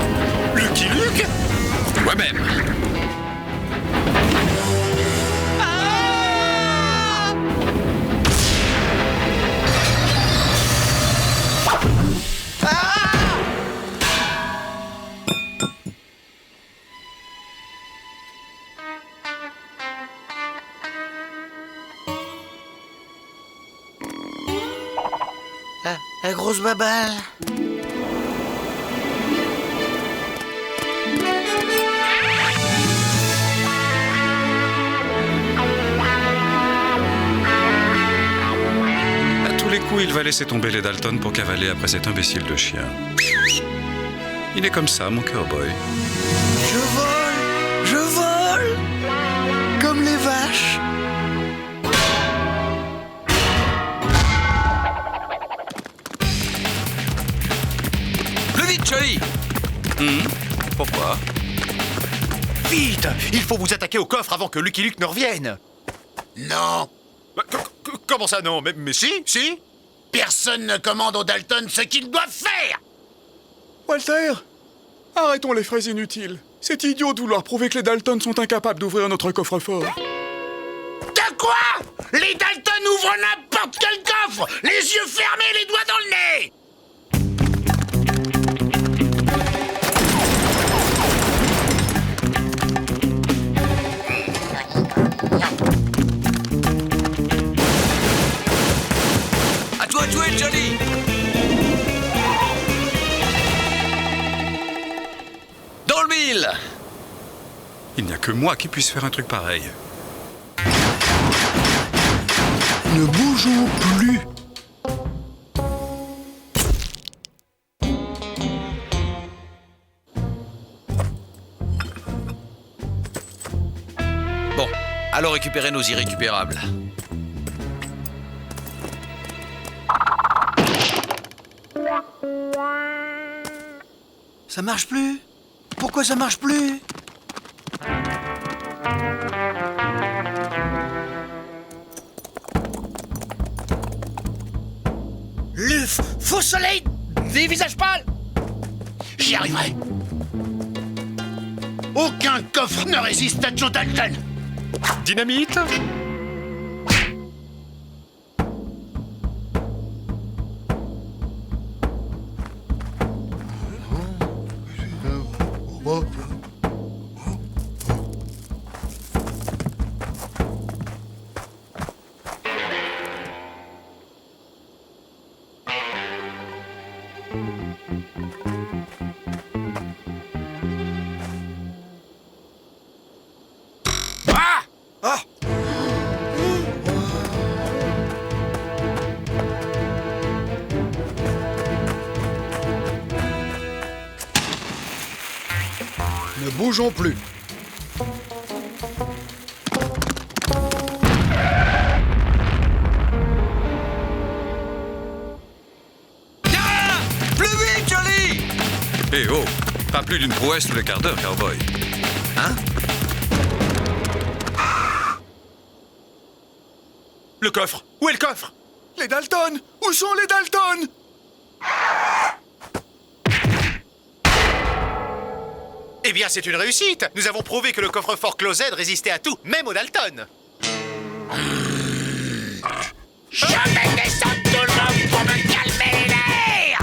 Lucky Luke? Moi-même. La grosse baballe. À tous les coups, il va laisser tomber les Dalton pour cavaler après cet imbécile de chien. Il est comme ça, mon cowboy. Je vole, comme les vaches. Plus vite, Johnny! Pourquoi? Vite! Il faut vous attaquer au coffre avant que Lucky Luke ne revienne. Non! Comment ça non? Mais si? Personne ne commande aux Dalton ce qu'ils doivent faire! Walter, arrêtons les phrases inutiles. C'est idiot de vouloir prouver que les Dalton sont incapables d'ouvrir notre coffre-fort. De quoi? Les Dalton ouvrent n'importe quel coffre! Les yeux fermés, les doigts dans le nez! À toi de jouer, Johnny! Dans le mille! Il n'y a que moi qui puisse faire un truc pareil. Ne bougeons plus. Bon, allons récupérer nos irrécupérables. Ça marche plus? Pourquoi ça marche plus? Le faux soleil des visages pâles! J'y arriverai! Aucun coffre ne résiste à Joe Dalton! Dynamite? Ah! Ne bougeons plus. Plus vite, Johnny! Eh oh, pas plus d'une prouesse tous les quarts d'heure, cowboy. Hein? Le coffre! Où est le coffre? Les Dalton! Où sont les Dalton? Eh bien, c'est une réussite. Nous avons prouvé que le coffre-fort Closed résistait à tout, même aux Dalton. Je vais descendre tout le monde pour me calmer l'air.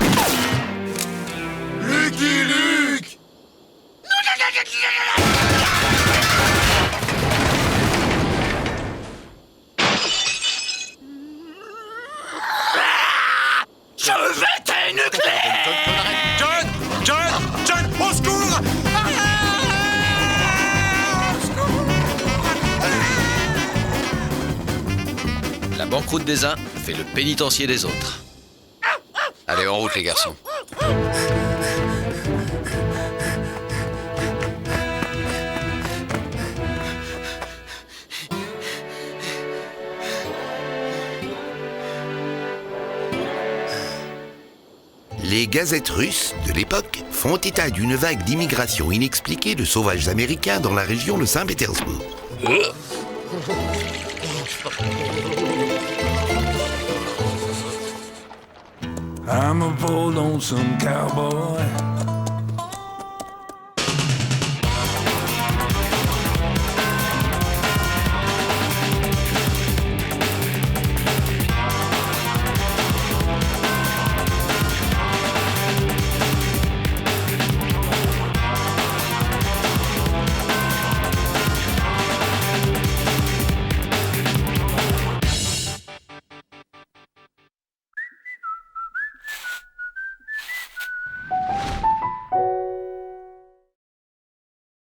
Lucky Luke! Je vais t'énucléer. John, au secours! La banqueroute des uns fait le pénitencier des autres. Allez, en route, les garçons. Les gazettes russes de l'époque font état d'une vague d'immigration inexpliquée de sauvages américains dans la région de Saint-Pétersbourg. I'm a poor lonesome cowboy.